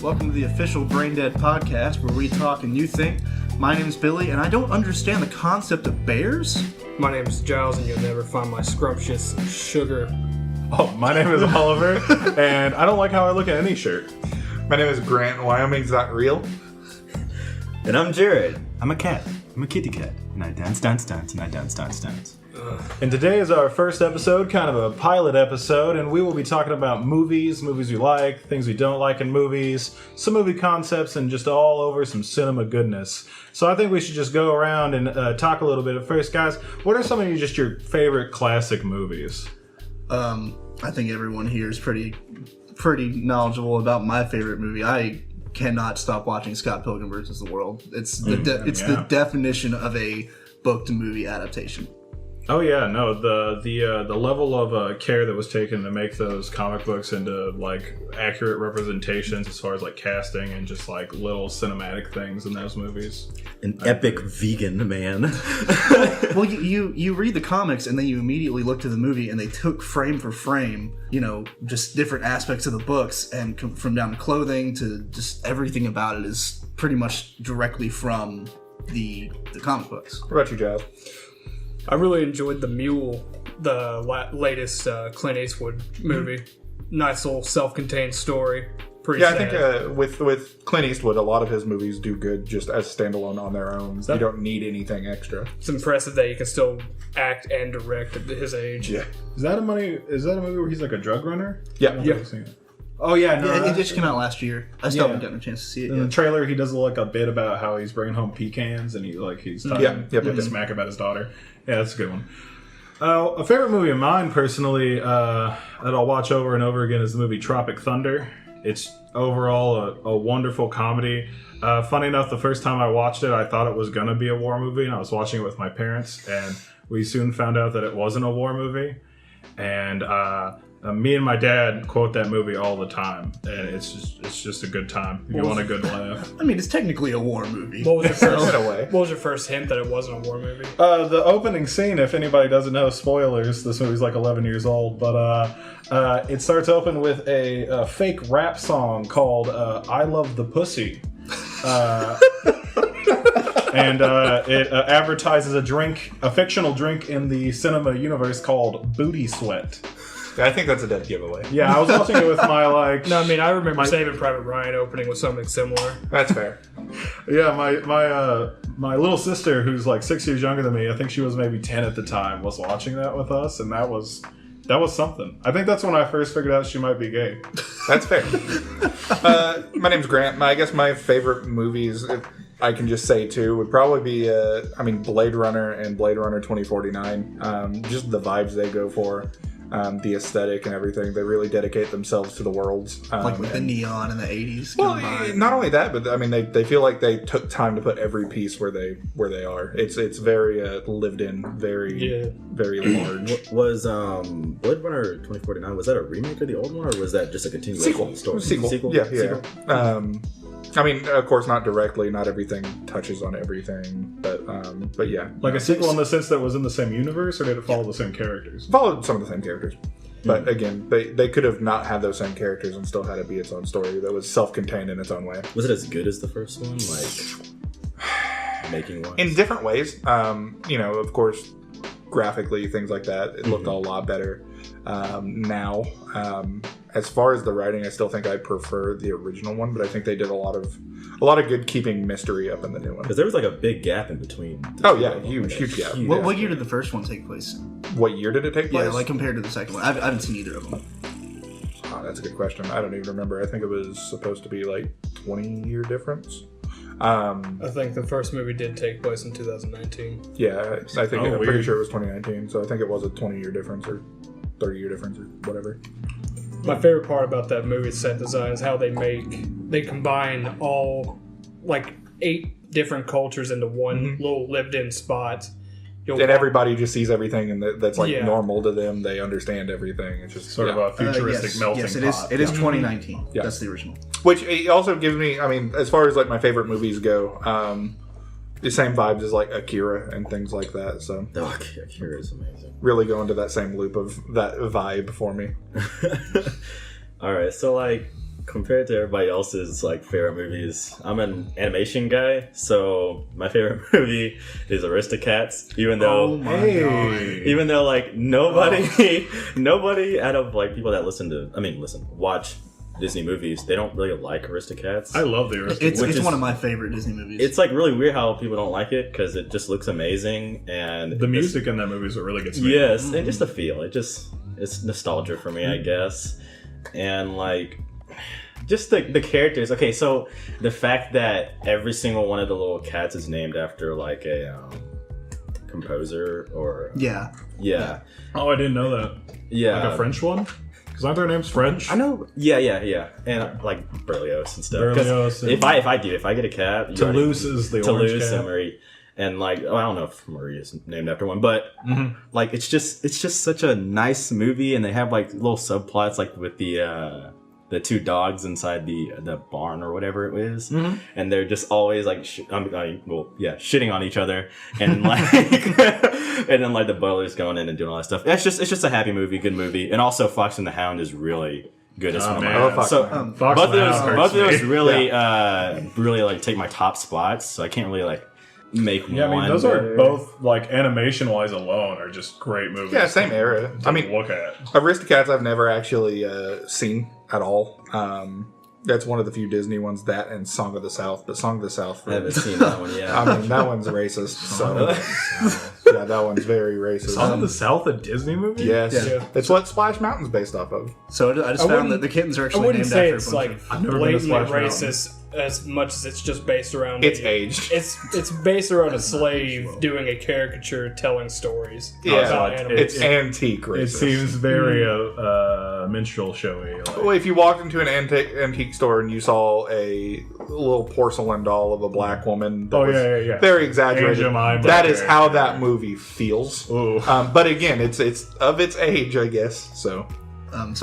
Welcome to the official Brain Dead podcast where we talk and you think. My name's Billy, and I don't understand the concept of bears. My name is Giles, and you'll never find my scrumptious sugar. Oh, my name is Oliver, and I don't like how I look at any shirt. My name is Grant. Wyoming's not real. And I'm Jared. I'm a cat. I'm a kitty cat. And I dance, and I dance. And today is our first episode, kind of a pilot episode, and we will be talking about movies we like, things we don't like in movies, some movie concepts, and just all over some cinema goodness. So I think we should just go around and talk a little bit. At first, guys, what are some of your favorite classic movies? I think everyone here is pretty knowledgeable about my favorite movie. I cannot stop watching Scott Pilgrim vs. the World. It's the definition of a book to movie adaptation. Oh yeah, no, the level of care that was taken to make those comic books into like accurate representations as far as like casting and just like little cinematic things in those movies. An epic vegan man. Well, you read the comics and then you immediately look to the movie and they took frame for frame, just different aspects of the books and from down to clothing to just everything about it is pretty much directly from the comic books. What about you, Giles? I really enjoyed The Mule, the latest Clint Eastwood movie. Nice little self-contained story. Pretty sad. I think with Clint Eastwood, a lot of his movies do good just as standalone on their own. You don't need anything extra. It's impressive that he can still act and direct at his age. Yeah. Is that a movie where he's like a drug runner? Yeah. Oh yeah, no. Yeah, it just came out last year. I still haven't gotten a chance to see it yet. In the trailer, he does like a bit about how he's bringing home pecans and he's talking smack about his daughter. Yeah, that's a good one. A favorite movie of mine, personally, that I'll watch over and over again is the movie Tropic Thunder. It's overall a wonderful comedy. Funny enough, the first time I watched it, I thought it was going to be a war movie, and I was watching it with my parents, and we soon found out that it wasn't a war movie. And me and my dad quote that movie all the time, and it's just a good time if you want a good laugh. I mean, it's technically a war movie. What was your first hint that it wasn't a war movie? The opening scene, if anybody doesn't know, spoilers, this movie's like 11 years old, but it starts open with a fake rap song called I Love the Pussy. And it advertises a fictional drink in the cinema universe called Booty Sweat. I think that's a dead giveaway. Yeah, I was watching it with my No, I mean, I remember Saving Private Ryan opening with something similar. That's fair. Yeah, my little sister, who's like 6 years younger than me, I think she was maybe 10 at the time, was watching that with us, and that was something. I think that's when I first figured out she might be gay. That's fair. My name's Grant. I guess my favorite movies, if I can just say two, would probably be Blade Runner and Blade Runner 2049. Just the vibes they go for. The aesthetic and everything. They really dedicate themselves to the worlds. Like with the neon in the 80s. Well, not only that, but I mean, they feel like they took time to put every piece where they are. It's very lived in, very large. Was Blade Runner 2049, was that a remake of the old one, or was that just a continuation of the story? Sequel. Yeah. Sequel. I mean, of course, not directly. Not everything touches on everything, but yeah. Like a sequel in the sense that was in the same universe, or did it follow the same characters? Followed some of the same characters. But again, they could have not had those same characters and still had it be its own story that was self-contained in its own way. Was it as good as the first one? Like, making one? In different ways. Of course, graphically, things like that, it looked a lot better. Now, as far as the writing, I still think I prefer the original one, but I think they did a lot of good keeping mystery up in the new one. Because there was like a big gap in between. Huge gap. What year did the first one take place? What year did it take place? Yeah, like compared to the second one. I haven't seen either of them. Oh, that's a good question. I don't even remember. I think it was supposed to be like 20-year difference. I think the first movie did take place in 2019. Yeah, I think I'm pretty sure it was 2019. So I think it was a 20-year difference or 30-year difference or whatever. My favorite part about that movie's set design is how they combine all like 8 different cultures into one little lived-in spot. And everybody just sees everything, and that's normal to them. They understand everything. It's just sort of a futuristic melting pot. Yes, it is 2019. Yeah. That's the original. Which it also gives me, I mean, as far as like my favorite movies go, the same vibes as like Akira and things like that. So Akira is amazing. Really go into that same loop of that vibe for me. All right, so like compared to everybody else's like favorite movies, I'm an animation guy, so my favorite movie is Aristocats. Even though, even though like nobody out of like people that watch Disney movies, they don't really like Aristocats. I love the Aristocats. It's one of my favorite Disney movies. It's like really weird how people don't like it because it just looks amazing, and the music in that movie is what really gets me. Yes, and just the feel. It's nostalgia for me, I guess, and like. Just the characters. Okay, so the fact that every single one of the little cats is named after like a composer or yeah. Oh, I didn't know that. Yeah, like a French one. Because aren't their names French? I know. Yeah, and like Berlioz and stuff. Berlioz. If I get a cat, Toulouse is the orange cat. And Marie, and like I don't know if Marie is named after one, but like it's just such a nice movie, and they have like little subplots like with the two dogs inside the barn or whatever it is, and they're just always like shitting on each other, and like and then like the butler's going in and doing all that stuff. It's just a happy movie, good movie, and also Fox and the Hound is really good as well. So both of those really really like take my top spots. So I can't really like make one. Yeah, I mean those are both like animation wise alone are just great movies. Yeah, same era. I mean, look at Aristocats I've never actually seen at all. That's one of the few Disney ones, that and Song of the South. But Song of the South, I haven't seen that one yet. I mean, that one's racist. So yeah, that one's very racist. Song of the South, a Disney movie? Yes, Yeah. it's what Splash Mountain's based off of. So I just found that the kittens are I actually wouldn't named say after it's a bunch like of... I've never been to blatantly Splash racist as much as it's just based around It's aged. It's based around a slave doing a caricature telling stories about animals. It's antique racist. It seems very minstrel showy. Like. Well, if you walked into an antique store and you saw a little porcelain doll of a black woman that was very exaggerated, Asian mind, that is how that movie feels. But again, it's of its age, I guess. So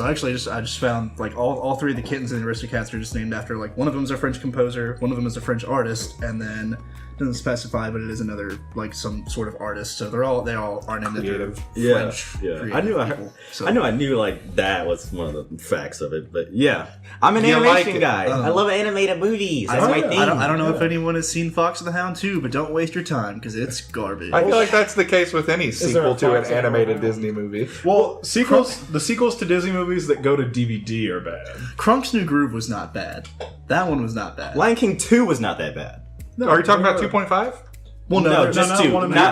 actually, I just found like all three of the kittens in the Aristocats are just named after like one of them is a French composer, one of them is a French artist, and then doesn't specify, but it is another like some sort of artist. So they all are named after French. I knew like that was one of the facts of it, but yeah, I'm an animation guy. I love animated movies. That's my thing. I don't know if anyone has seen Fox and the Hound 2, but don't waste your time because it's garbage. I feel like that's the case with any sequel to an animated Disney movie. Well, the sequels to Disney movies that go to DVD are bad. Krunk's New Groove was not bad. That one was not bad. Lion King 2 was not that bad. No, are you talking about 2.5? Well, no, just 2.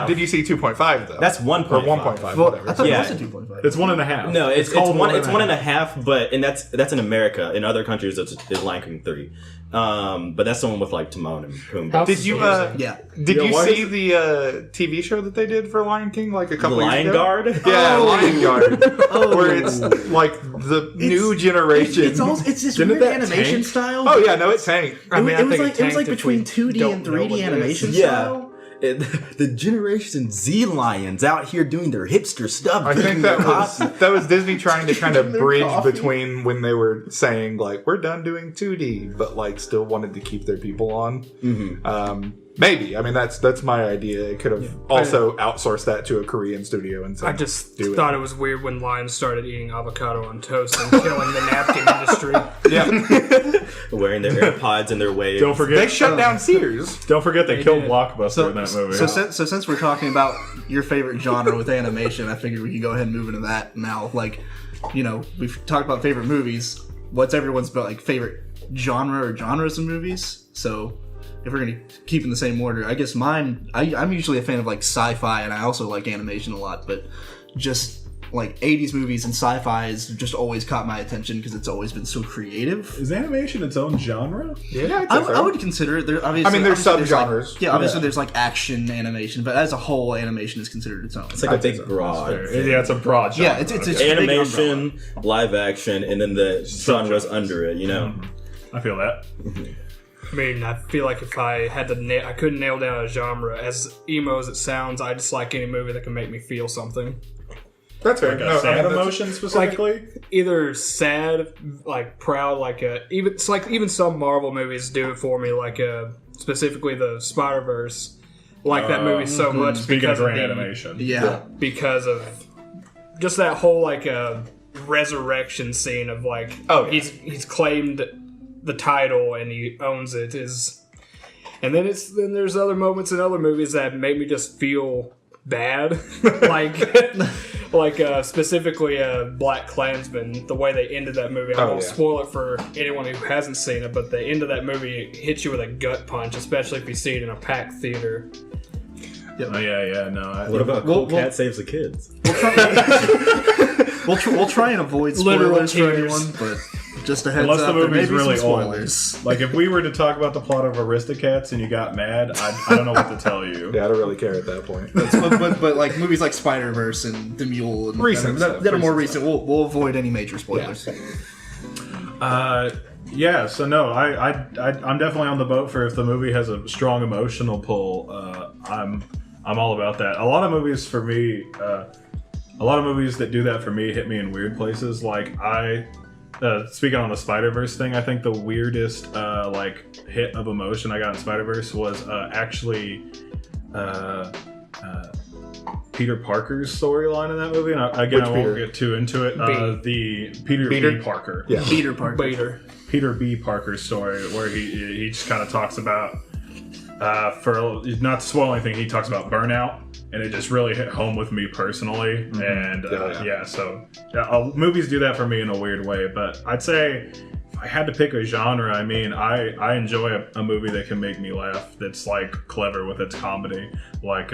Did you see 2.5 though? That's 1.5. Or 1.5, Well, whatever. I thought it was a 2.5. It's 1.5. No, it's called 1.5, but and that's in America. In other countries, it's Lion King 3. But that's the one with like Timon and Pumbaa. Did you Did you see the TV show that they did for Lion King like a couple years ago? Lion Guard? Yeah, Lion Guard. Where it's like the new generation. It's this weird animation style. Oh yeah, no, it's Hank. I mean, it was like between 2D and 3D animation style. The Generation Z lions out here doing their hipster stuff. I think that was Disney trying to kind of bridge between when they were saying like we're done doing 2D, but like still wanted to keep their people on. Maybe. I mean, that's my idea. It could have also outsourced that to a Korean studio and said, I just thought it was weird when lions started eating avocado on toast and killing the napkin industry. Yeah. Wearing their AirPods in their waves. Don't forget They shut down Sears. Don't forget they killed did. Blockbuster in that movie. So since we're talking about your favorite genre with animation, I figured we could go ahead and move into that now. Like, you know, we've talked about favorite movies. What's everyone's like favorite genre or genres of movies? So if we're going to keep in the same order, I guess mine, I'm usually a fan of like sci-fi, and I also like animation a lot, but just like 80s movies and sci-fi has just always caught my attention because it's always been so creative. Is animation its own genre? Yeah, I would consider it. There's subgenres. Obviously there's like action animation, but as a whole, animation is considered its own. It's like a big broad. Yeah, it's a broad genre. Yeah, it's animation, live action, and then the genres under it. You know, I feel that. I mean, I feel like if I had to, I couldn't nail down a genre. As emo as it sounds, I just like any movie that can make me feel something. That's fair. Like a sad emotion specifically? Like, either sad, like proud, like even some Marvel movies do it for me. Like specifically the Spider-Verse. Like that movie so much Speaking because of great animation. Yeah, because of just that whole like resurrection scene of like, he's claimed the title and he owns it is, and then there's other moments in other movies that make me just feel bad, like specifically Black Klansman, the way they ended that movie. I won't spoil it for anyone who hasn't seen it, but the end of that movie hits you with a gut punch, especially if you see it in a packed theater. Yep. Oh yeah, no. What about Cool Cat Saves the Kids? We'll try and avoid spoilers for anyone, but just a heads Unless up, the movie's really spoilers. old. Like if we were to talk about the plot of Aristocats and you got mad, I don't know what to tell you. Yeah, I don't really care at that point. but like movies like Spider-Verse and The Mule and that are more recent, we'll avoid any major spoilers. Yeah. So no, I'm definitely on the boat for if the movie has a strong emotional pull. I'm all about that. A lot of movies for me, a lot of movies that do that for me hit me in weird places. Like speaking on the Spider-Verse thing, I think the weirdest hit of emotion I got in Spider-Verse was actually Peter Parker's storyline in that movie. And I won't get too into it. The Peter B. Parker. Yeah. Peter Parker. Peter B. Parker's story, where he just kind of talks about, for not to spoil anything, he talks about burnout, and it just really hit home with me personally. And so movies do that for me in a weird way. But I'd say if I had to pick a genre, I mean, I enjoy a movie that can make me laugh, that's like clever with its comedy, like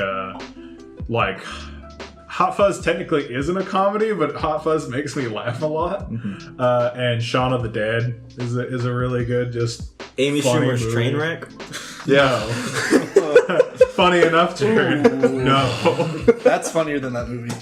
Hot Fuzz technically isn't a comedy, but Hot Fuzz makes me laugh a lot. Mm-hmm. And Shaun of the Dead is a really good, just Amy Schumer's Trainwreck. Yeah, funny enough, Jared. No, that's funnier than that movie.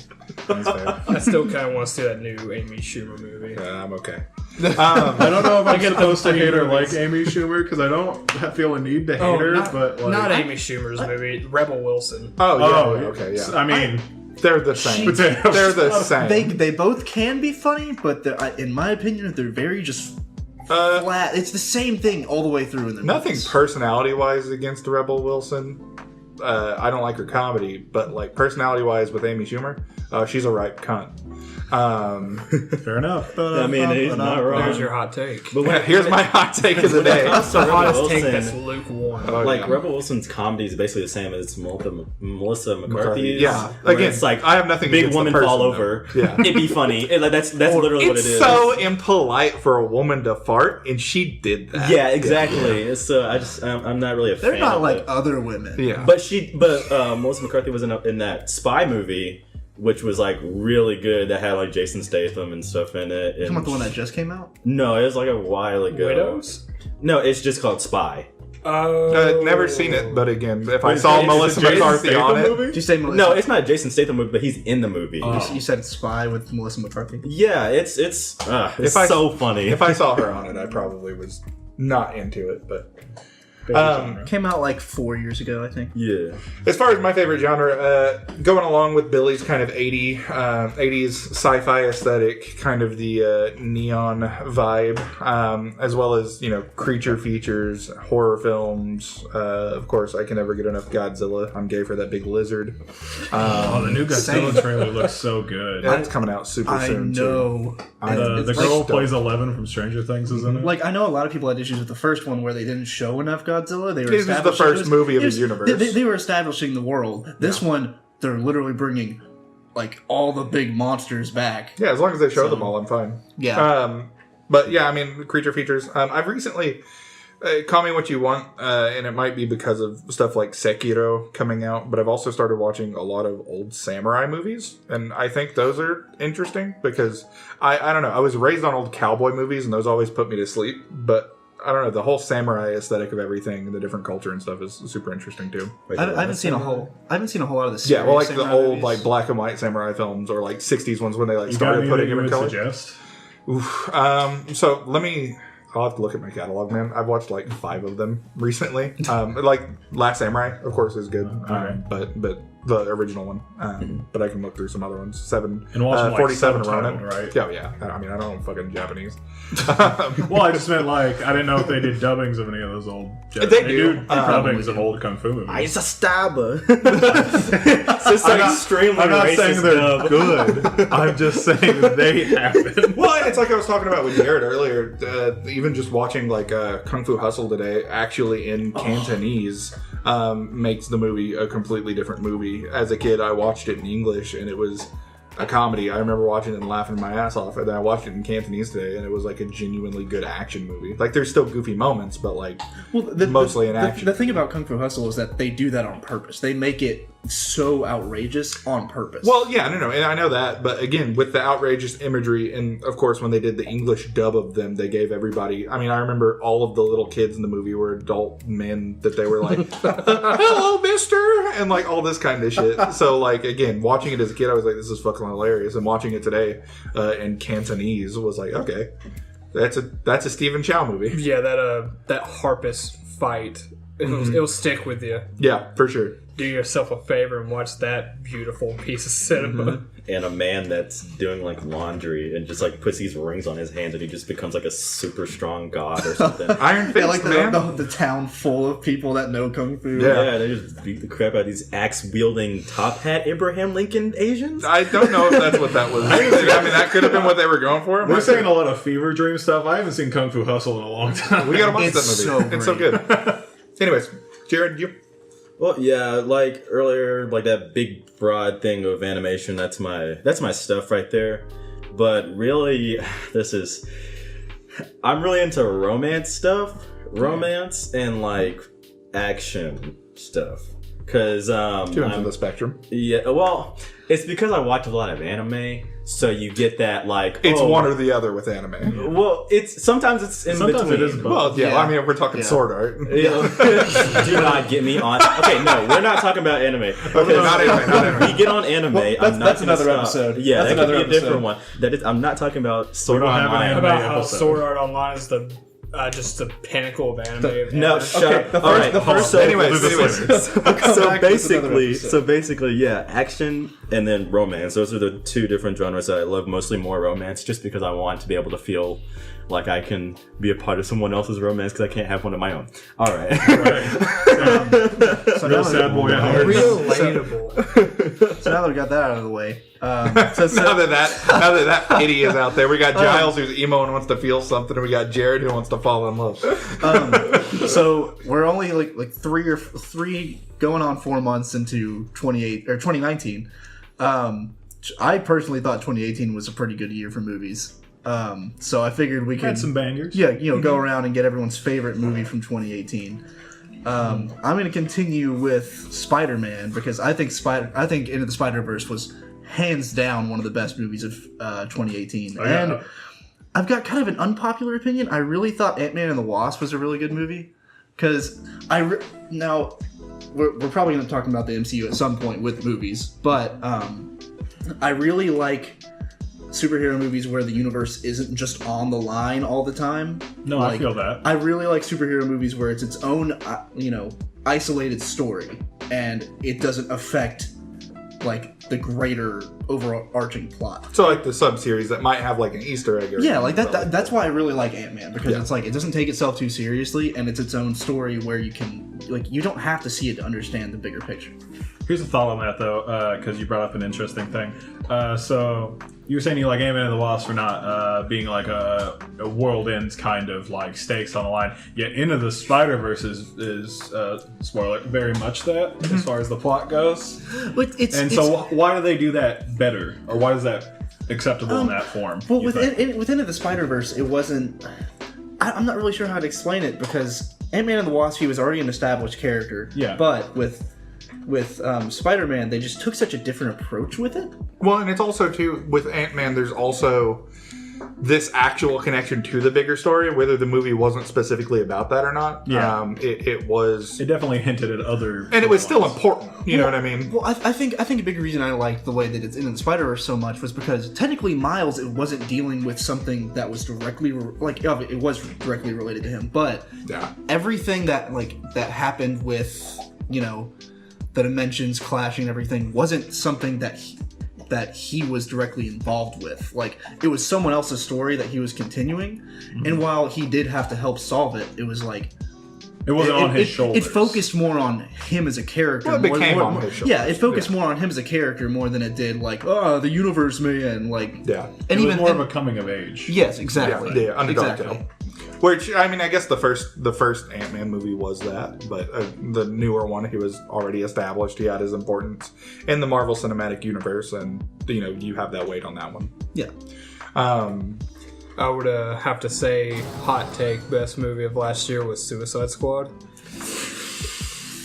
I still kind of want to see that new Amy Schumer movie. I'm okay. I don't know if I'm supposed to hate her like Amy Schumer, because I don't feel a need to hate her. But like, not Amy Schumer's movie, Rebel Wilson. Okay, yeah. I mean, they're the same. They're the same. They both can be funny, but in my opinion, they're very just flat. It's the same thing all the way through in the nothing movies. Personality-wise against Rebel Wilson. I don't like her comedy, but like personality-wise with Amy Schumer, she's a right cunt. Fair enough. I mean, he's not wrong. There's your hot take. But here's my hot take of the day. That's the hottest take Wilson. that's lukewarm. Rebel Wilson's comedy is basically the same as Melissa McCarthy's. Yeah, again, it's like I have nothing. Big against woman the person, fall over. Though. Yeah, it'd be funny. That's literally what it is. It's so impolite for a woman to fart, and she did that. Yeah, exactly. So I'm not really a fan. They're not of like it. other women. Yeah, but Melissa McCarthy was in that spy movie, which was like really good. That had like Jason Statham and stuff in it. You talking about the one that just came out? No, it was like a while ago. Widows? No, it's just called Spy. Never seen it, but again, if I saw Melissa McCarthy on it, did you say Melissa? No, it's not a Jason Statham movie, but he's in the movie. You said Spy with Melissa McCarthy. Yeah, it's so funny. If I saw her on it, I probably was not into it, but. Came out like 4 years ago, I think. Yeah. As far as my favorite genre, going along with Billy's kind of 80s sci-fi aesthetic, kind of the neon vibe, as well as, creature features, horror films. Of course, I can never get enough Godzilla. I'm gay for that big lizard. The new Godzilla trailer looks so good. That's coming out super soon, too. The girl who plays 11 from Stranger Things is in it. Like, I know a lot of people had issues with the first one where they didn't show enough Godzilla. They were this is the first movie of the universe. They were establishing the world. This one, they're literally bringing like all the big monsters back. Yeah, as long as they show them all, I'm fine. Yeah. But yeah, I mean, creature features. I've recently, call me what you want, and it might be because of stuff like Sekiro coming out, but I've also started watching a lot of old samurai movies, and I think those are interesting because I don't know, I was raised on old cowboy movies, and those always put me to sleep, but I don't know, the whole samurai aesthetic of everything and the different culture and stuff is super interesting too. I haven't seen a whole lot of the yeah, well, like the old movies. like black and white samurai films or like 60s ones when they like You started putting them in color. Suggest? So I'll have to look at my catalog, man. I've watched like 5 of them recently. Like Last Samurai, of course, is good. But the original one. But I can look through some other ones. And watch them, 47 subtitled, Ronin. right? Yeah, yeah. I mean, I don't know fucking Japanese. Well, I just meant I didn't know if they did dubbings of any of those old. They do. Dubbings of old kung fu movies. It's a stabber. It's just extremely I'm not racist saying they're dub. good. I'm just saying they happen. Well, it's like I was talking about with Jared earlier. Even just watching Kung Fu Hustle today, actually in Cantonese, makes the movie a completely different movie. As a kid, I watched it in English, and it was a comedy. I remember watching it and laughing my ass off. And then I watched it in Cantonese today, and it was a genuinely good action movie. There's still goofy moments, but mostly in action. The thing about Kung Fu Hustle is that they do that on purpose. They make it so outrageous on purpose. Well, yeah, no, and I know that, but again, with the outrageous imagery, and of course, when they did the English dub of them, they gave everybody. I mean, I remember all of the little kids in the movie were adult men that they were like, "Hello, Mister," and all this kind of shit. So, again, watching it as a kid, I was like, "This is fucking hilarious," and watching it today in Cantonese was like, "Okay, that's a Stephen Chow movie." Yeah, that harpist fight, it'll stick with you. Yeah, for sure. Do yourself a favor and watch that beautiful piece of cinema. And a man that's doing laundry and just puts these rings on his hands and he just becomes a super strong god or something. Iron Fist, man. The town full of people that know Kung Fu. Yeah, they just beat the crap out of these axe-wielding, top-hat Abraham Lincoln Asians. I don't know if that's what that was. I mean, that could have been what they were going for. We're saying a lot of fever dream stuff. I haven't seen Kung Fu Hustle in a long time. We gotta watch It's that movie. so It's so good. Anyways, Jared, you... Well, yeah, earlier, that big broad thing of animation, that's my stuff right there. But really, I'm really into romance stuff. Romance and, action stuff. Because, Two ends of the spectrum. Yeah, well, it's because I watch a lot of anime, so you get that, It's one or the other with anime. Well, sometimes it's in Sometimes between. it is both. Well, yeah, Yeah. I mean, we're talking sword art. Do not get me on. Okay, no, we're not talking about anime. Okay, not anime. We get on anime. That's another stop. episode. Yeah, That's that another could be a different episode. one. I'm not talking about Sword don't Art have an Online. anime About how episode. Sword Art Online is just the pinnacle of anime. No, shut up. All right. Anyways, So basically, yeah, action and then romance. Those are the two different genres that I love. Mostly more romance, just because I want to be able to feel like I can be a part of someone else's romance because I can't have one of my own. All right. Real sad boy at heart. Relatable. So now that we got that out of the way, now that that pity is out there, we got Giles who's emo and wants to feel something, and we got Jared who wants to fall in love. so we're only three going on 4 months into 2019. I personally thought 2018 was a pretty good year for movies. So I figured we could Had some bangers. Yeah, go around and get everyone's favorite movie from 2018. I'm going to continue with Spider-Man because I think Into the Spider-Verse was hands down one of the best movies of 2018. Oh, yeah. And I've got kind of an unpopular opinion. I really thought Ant-Man and the Wasp was a really good movie because now we're probably going to talk about the MCU at some point with movies, but I really like superhero movies where the universe isn't just on the line all the time. No, I feel that. I really like superhero movies where it's its own, isolated story, and it doesn't affect the greater overarching plot. So the sub-series that might have an Easter egg. Yeah, that's why I really like Ant-Man because it's it doesn't take itself too seriously, and it's its own story where you can you don't have to see it to understand the bigger picture. Here's a thought on that, though, because you brought up an interesting thing. So you were saying you like Ant-Man and the Wasp for not being a world ends kind of stakes on the line. Yet Into the Spider-Verse is spoiler, very much that as far as the plot goes. So why do they do that better, or why is that acceptable in that form? Well, within the Spider-Verse, it wasn't. I'm not really sure how to explain it because Ant-Man and the Wasp, he was already an established character. Yeah. But with Spider-Man, they just took such a different approach with it. Well, and it's also too with Ant-Man. There's also this actual connection to the bigger story, whether the movie wasn't specifically about that or not. Yeah. It was. It definitely hinted at other, and it was still important. You know what I mean? Well, I think a big reason I liked the way that it's in the Spider-Verse so much was because technically Miles, it wasn't dealing with something that was directly it was directly related to him, but Yeah. everything that that happened with the dimensions clashing and everything wasn't something that he was directly involved with. Like, it was someone else's story that he was continuing, and while he did have to help solve it, it was like it wasn't on his shoulders. It focused more on him as a character. Well, it became on his shoulders. Yeah, it focused more on him as a character more than it did like, the universe man. Like, yeah, and it was more of a coming of age. Yes, exactly. Yeah, underdog tale. Which, I mean, I guess the first Ant-Man movie was that, but the newer one, he was already established. He had his importance in the Marvel Cinematic Universe, and you have that weight on that one. Yeah. I would have to say, hot take, best movie of last year was Suicide Squad.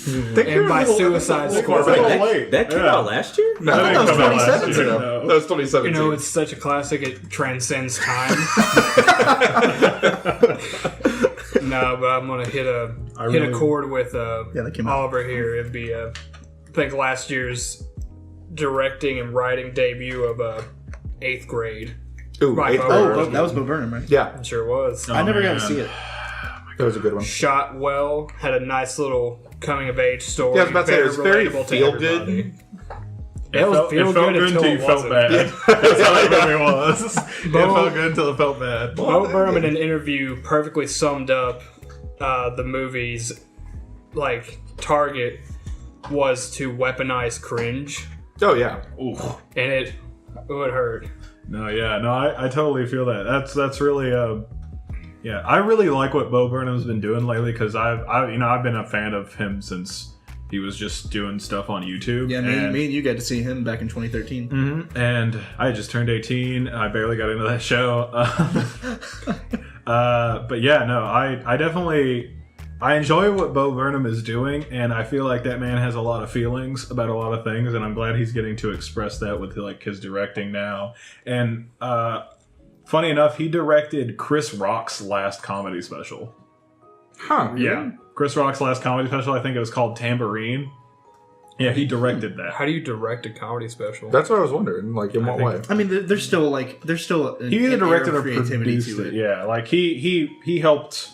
And by Suicide Squad, that came out last year? No, that was 2017. That was 2017. It's such a classic; it transcends time. No, but I'm gonna hit a chord with Oliver here. It'd be I think last year's directing and writing debut of 8th grade. Ooh, that was Bo Burnham, right? Yeah, I'm sure it was. I never got to see it. That was a good one. Shot well, had a nice little coming of age story. Yeah, I was about to say, it was very relatable feel to good. everybody. It felt good until you felt bad. That's how that movie was. It felt good until it felt bad. Bo Burnham in an interview perfectly summed up the movie's target was to weaponize cringe. Oh yeah, and it would hurt. I totally feel that. That's really yeah. I really like what Bo Burnham's been doing lately because I've been a fan of him since he was just doing stuff on YouTube. Yeah, me and you got to see him back in 2013. Mm-hmm. And I just turned 18. I barely got into that show. But yeah, no, I definitely enjoy what Bo Burnham is doing, and I feel like that man has a lot of feelings about a lot of things, and I'm glad he's getting to express that with his directing now. And funny enough, he directed Chris Rock's last comedy special. Huh? Yeah. Chris Rock's last comedy special, I think it was called Tambourine. Yeah, he directed that. How do you direct a comedy special? That's what I was wondering. In what way? I mean, there's still an he either directed or creativity produced to it. it. Yeah, he helped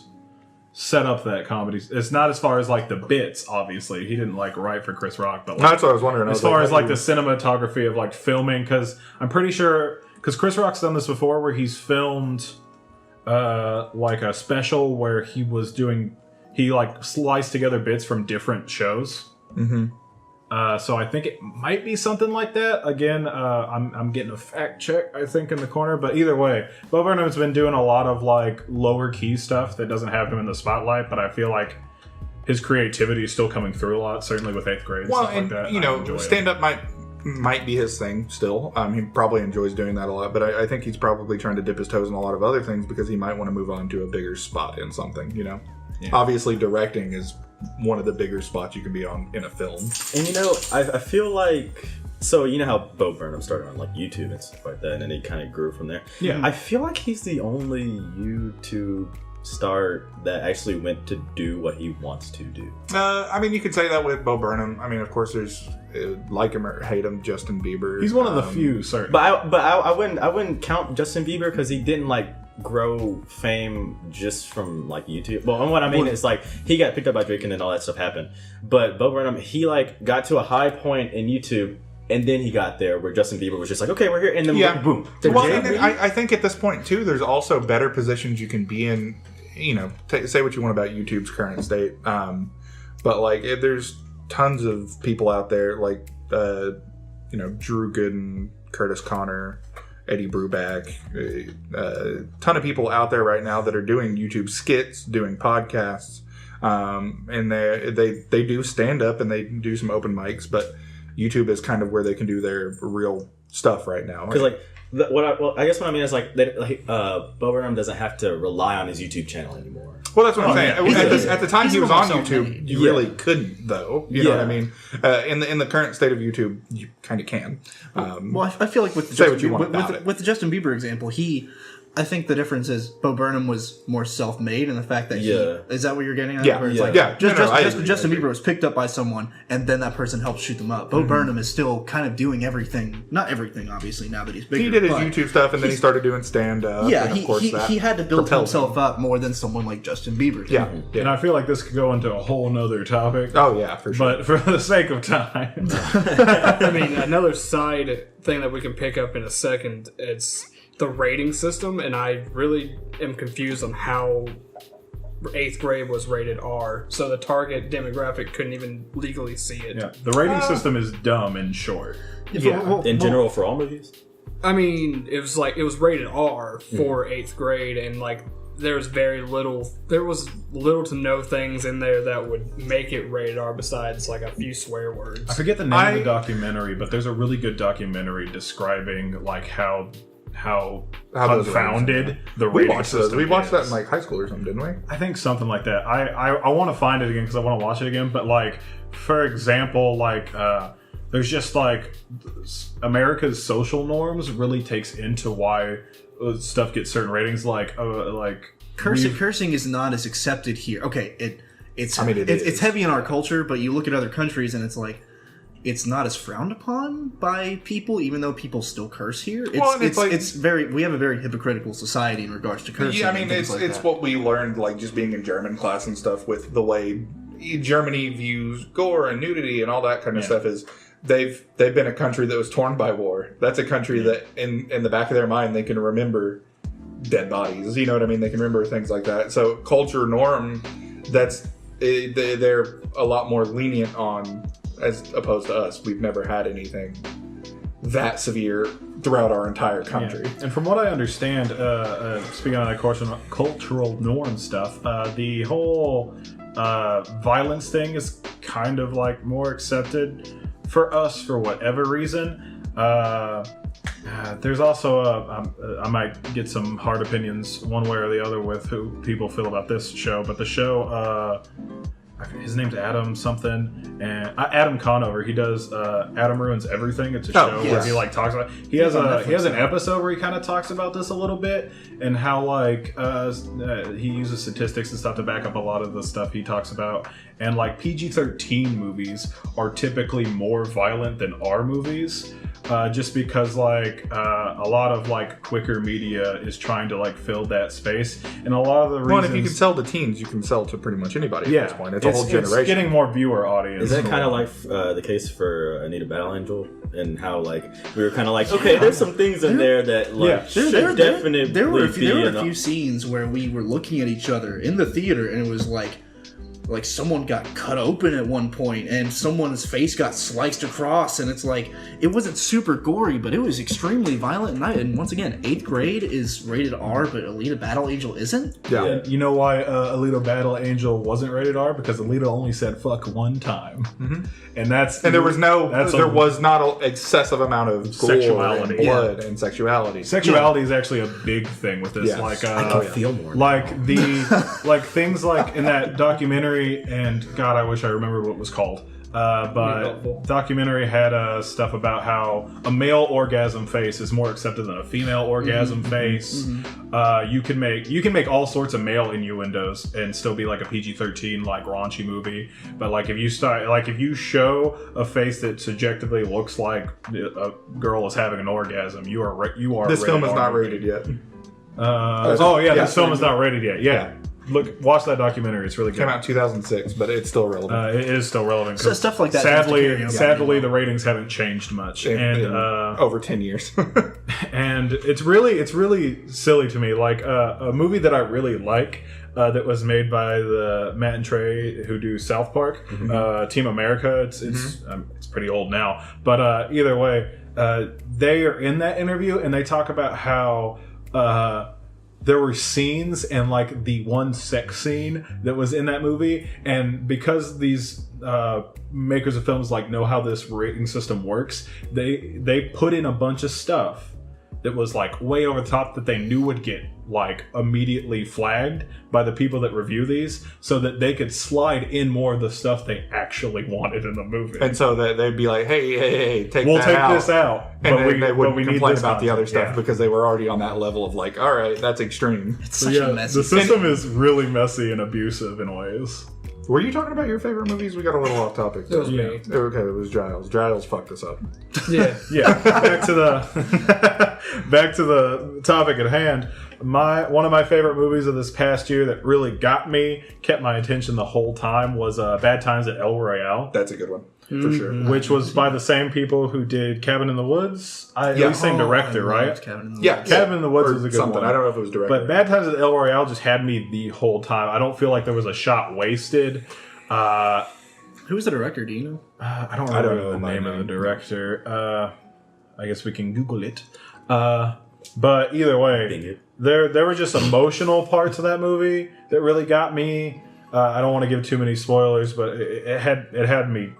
set up that comedy. It's not as far as the bits. Obviously, he didn't wait for Chris Rock, but that's what I was wondering. As far as the cinematography of filming, because I'm pretty sure Chris Rock's done this before, where he's filmed a special where he sliced together bits from different shows. Mm-hmm. So I think it might be something like that. Again, I'm getting a fact check, I think, in the corner. But either way, Bo Burnham's been doing a lot of lower key stuff that doesn't have him in the spotlight. But I feel like his creativity is still coming through a lot, certainly with 8th grade and stuff like that. Stand up might be his thing still. He probably enjoys doing that a lot. But I think he's probably trying to dip his toes in a lot of other things because he might want to move on to a bigger spot in something. Yeah. Obviously, directing is one of the bigger spots you can be on in a film. And I feel like, so how Bo Burnham started on YouTube and stuff like that, and then he kind of grew from there. Yeah, I feel like he's the only YouTube star that actually went to do what he wants to do. You could say that with Bo Burnham. Of course, there's like him or hate him, Justin Bieber. He's one of the few, certainly. But I wouldn't count Justin Bieber because he didn't grow fame just from YouTube. Well, and what I mean is he got picked up by Drake and then all that stuff happened. But Bo Burnham, he got to a high point in YouTube, and then he got there where Justin Bieber was just okay, we're here, and then boom. Well, and then I think at this point too, there's also better positions you can be in. Say what you want about YouTube's current state, but there's tons of people out there Drew Gooden, Curtis Connor, Eddie Bruback, a ton of people out there right now that are doing YouTube skits, doing podcasts, and they do stand up and they do some open mics, but YouTube is kind of where they can do their real stuff right now. Because I guess what I mean is Bo Burnham doesn't have to rely on his YouTube channel anymore. Well, that's what I'm saying. At the time he was on YouTube, you really couldn't, though. You know what I mean? In the current state of YouTube, you kind of can. Well, I feel like with the Justin Bieber example, he I think the difference is Bo Burnham was more self-made, and the fact that is that what you're getting at? Yeah, Where it's Justin Bieber was picked up by someone, and then that person helped shoot them up. Bo Burnham is still kind of doing everything, not everything, obviously, now that he's bigger. He did his YouTube stuff, and then he started doing stand-up. Yeah, and of course he had to build himself up more than someone like Justin Bieber did. Yeah. And I feel like this could go into a whole nother topic. Oh yeah, for sure. But for the sake of time, I mean, another side thing that we can pick up in a second, it's the rating system, and I really am confused on how 8th grade was rated R, so the target demographic couldn't even legally see it. yeah, the rating system is dumb and short. In general, for all movies. I mean, it was rated R for 8th grade, and like there was little to no things in there that would make it rated R besides like a few swear words. I forget the name of the documentary, but there's a really good documentary describing like how confounded the rating system We watched is. that in like high school or something, didn't we? I think something like that. I want to find it again because I want to watch it again. But like, for example, like there's just like America's social norms really takes into why stuff gets certain ratings. Like cursing is not as accepted here. Okay, it's heavy in our culture, but you look at other countries and it's like it's not as frowned upon by people, even though people still curse here. We have a very hypocritical society in regards to cursing. Yeah, I mean, it's what we learned, like just being in German class and stuff, with the way Germany views gore and nudity and all that kind of stuff. Is they've been a country that was torn by war. That's a country that in the back of their mind they can remember dead bodies. You know what I mean? They can remember things like that. So culture norm, they're a lot more lenient on. As opposed to us, we've never had anything that severe throughout our entire country. Yeah. And from what I understand, speaking of that cultural norm stuff, the whole violence thing is kind of like more accepted for us for whatever reason. There's also I might get some hard opinions one way or the other with who people feel about this show, but the show. His name's Adam something, and Adam Conover. He does Adam Ruins Everything. It's a show where he like talks about. He has an episode where he kind of talks about this a little bit and how like he uses statistics and stuff to back up a lot of the stuff he talks about. And like PG-13 movies are typically more violent than R movies. Just because like a lot of like quicker media is trying to like fill that space, and a lot of the reasons. Well, if you can sell to teens, you can sell to pretty much anybody at this point. It's a whole generation. It's getting more viewer audience. Is that kind of like the case for Anita Battle Angel, and how like we were kind of like, okay, there's some things in there that like should definitely there were a few scenes where we were looking at each other in the theater, and it was like someone got cut open at one point and someone's face got sliced across, and it's like it wasn't super gory, but it was extremely violent. And once again, 8th grade is rated R, but Alita Battle Angel isn't. Yeah. And you know why Alita Battle Angel wasn't rated R? Because Alita only said fuck one time, and there was not an excessive amount of sexuality, and blood, and sexuality. Sexuality is actually a big thing with this. Yes. Like I can feel more. Like the like things like in that documentary. And God, I wish I remembered what it was called. But documentary had stuff about how a male orgasm face is more accepted than a female orgasm face. You can make all sorts of male innuendos and still be like a PG-13 like raunchy movie. But like if you show a face that subjectively looks like a girl is having an orgasm, you are. This film is not rated yet. This film is not rated yet. Yeah. Watch that documentary. It's really good. It came out in 2006, but it's still relevant. It is still relevant. So stuff like that. Sadly, the ratings haven't changed much in over 10 years. And it's really silly to me. Like a movie that I really like that was made by the Matt and Trey who do South Park, Team America. It's pretty old now, but either way, they are in that interview and they talk about how. There were scenes and like the one sex scene that was in that movie, and because these makers of films like know how this rating system works, they put in a bunch of stuff that was like way over the top that they knew would get like immediately flagged by the people that review these, so that they could slide in more of the stuff they actually wanted in the movie. And so they'd be like, hey, we'll take this out. And then they wouldn't we complain need about the other stuff yeah. because they were already on that level of like, all right, that's extreme. It's such a messy. The system is really messy and abusive in ways. Were you talking about your favorite movies? We got a little off topic. It was me. Okay, it was Giles. Giles fucked us up. Yeah. Yeah. Back to the topic at hand. One of my favorite movies of this past year that really got me, kept my attention the whole time, was Bad Times at El Royale. That's a good one. For sure. Which was by the same people who did Cabin in the Woods. At least same director, right? Cabin in the Yeah, Woods. Cabin in the Woods Or was a good something. one. I don't know if it was directed. But Bad Times at El Royale just had me the whole time. I don't feel like there was a shot wasted. Who was the director? Do you know? I don't remember know the my name of the name. director. I guess we can Google it. But either way, there were just emotional parts of that movie that really got me. I don't want to give too many spoilers, but it had me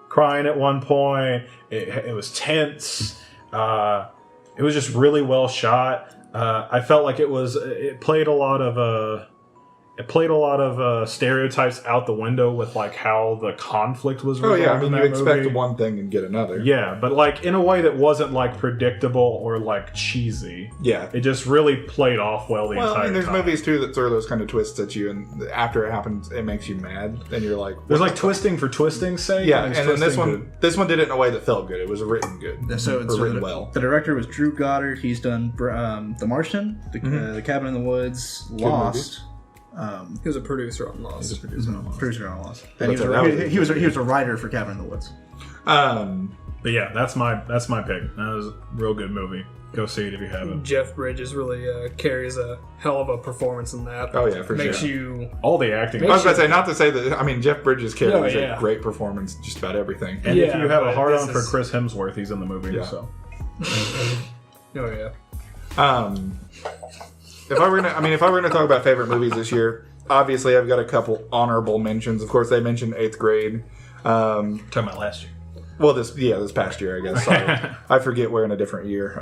crying at one point. It was tense. It was just really well shot. I felt like it played a lot of stereotypes out the window with like how the conflict was resolved. Oh yeah, I mean, in you that expect movie. one thing and get another. Yeah, but like in a way that wasn't like predictable or like cheesy. Yeah. It just really played off well the Well, entire I mean, there's time. movies too that throw those kind of twists at you, and after it happens, it makes you mad, and you're like, There's what like the twisting for twisting's sake. Yeah, there's and then this twisting one did it in a way that felt good. It was written good. So or written the, well. The director was Drew Goddard. He's done The Martian, the Cabin in the Woods, Lost. He was a producer on Lost. Producer on Lost. But And he was a writer for Cabin in the Woods. But yeah, that's my pick. That was a real good movie. Go see it if you haven't. Jeff Bridges really carries a hell of a performance in that. Oh yeah, for Makes sure. you. All the acting. I was about to say, not to say that. I mean, Jeff Bridges carries Oh, yeah. a great performance just about everything. And if Yeah, you have a but hard this on for is- Chris Hemsworth, he's in the movie. Yeah. So Oh yeah. If I were gonna talk about favorite movies this year, obviously I've got a couple honorable mentions. Of course, they mentioned 8th Grade. talking about last year. Well, this past year, I guess. Sorry. I forget we're in a different year.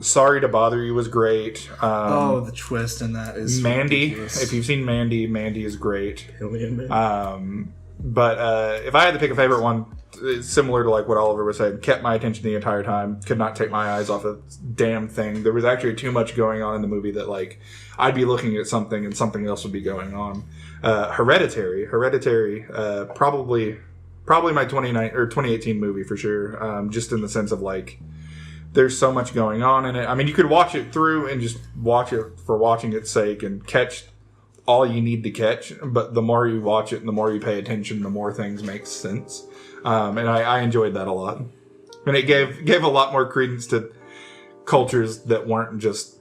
Sorry to Bother You was great. The twist in that is Mandy. ridiculous. If you've seen Mandy, Mandy is great. Alien Man. But if I had to pick a favorite one, it's similar to like what Oliver was saying, kept my attention the entire time. Could not take my eyes off a damn thing. There was actually too much going on in the movie that like I'd be looking at something and something else would be going on. Hereditary, probably my 2018 movie for sure. Just in the sense of like, there's so much going on in it. I mean, you could watch it through and just watch it for watching its sake and catch all you need to catch. But the more you watch it and the more you pay attention, the more things make sense. And I enjoyed that a lot. And it gave a lot more credence to cultures that weren't just,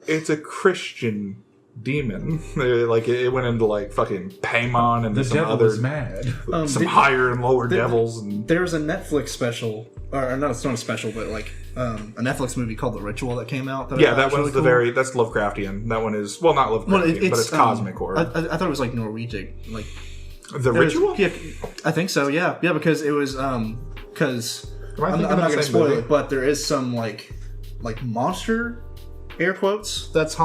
it's a Christian demon. Like it went into like fucking Paimon and The some devil other is mad. some higher and lower devils. And There was a Netflix special, or no, it's not a special, but like a Netflix movie called The Ritual that came out. yeah, I that thought one's was really cool. that's Lovecraftian. That one is not Lovecraftian, Well, but it's cosmic horror. I thought it was like Norwegian, like The it was- Ritual. yeah, I think so. Yeah, because it was because Am I I'm thinking not of the gonna same spoil movie? it, but there is some like monster, air quotes, that's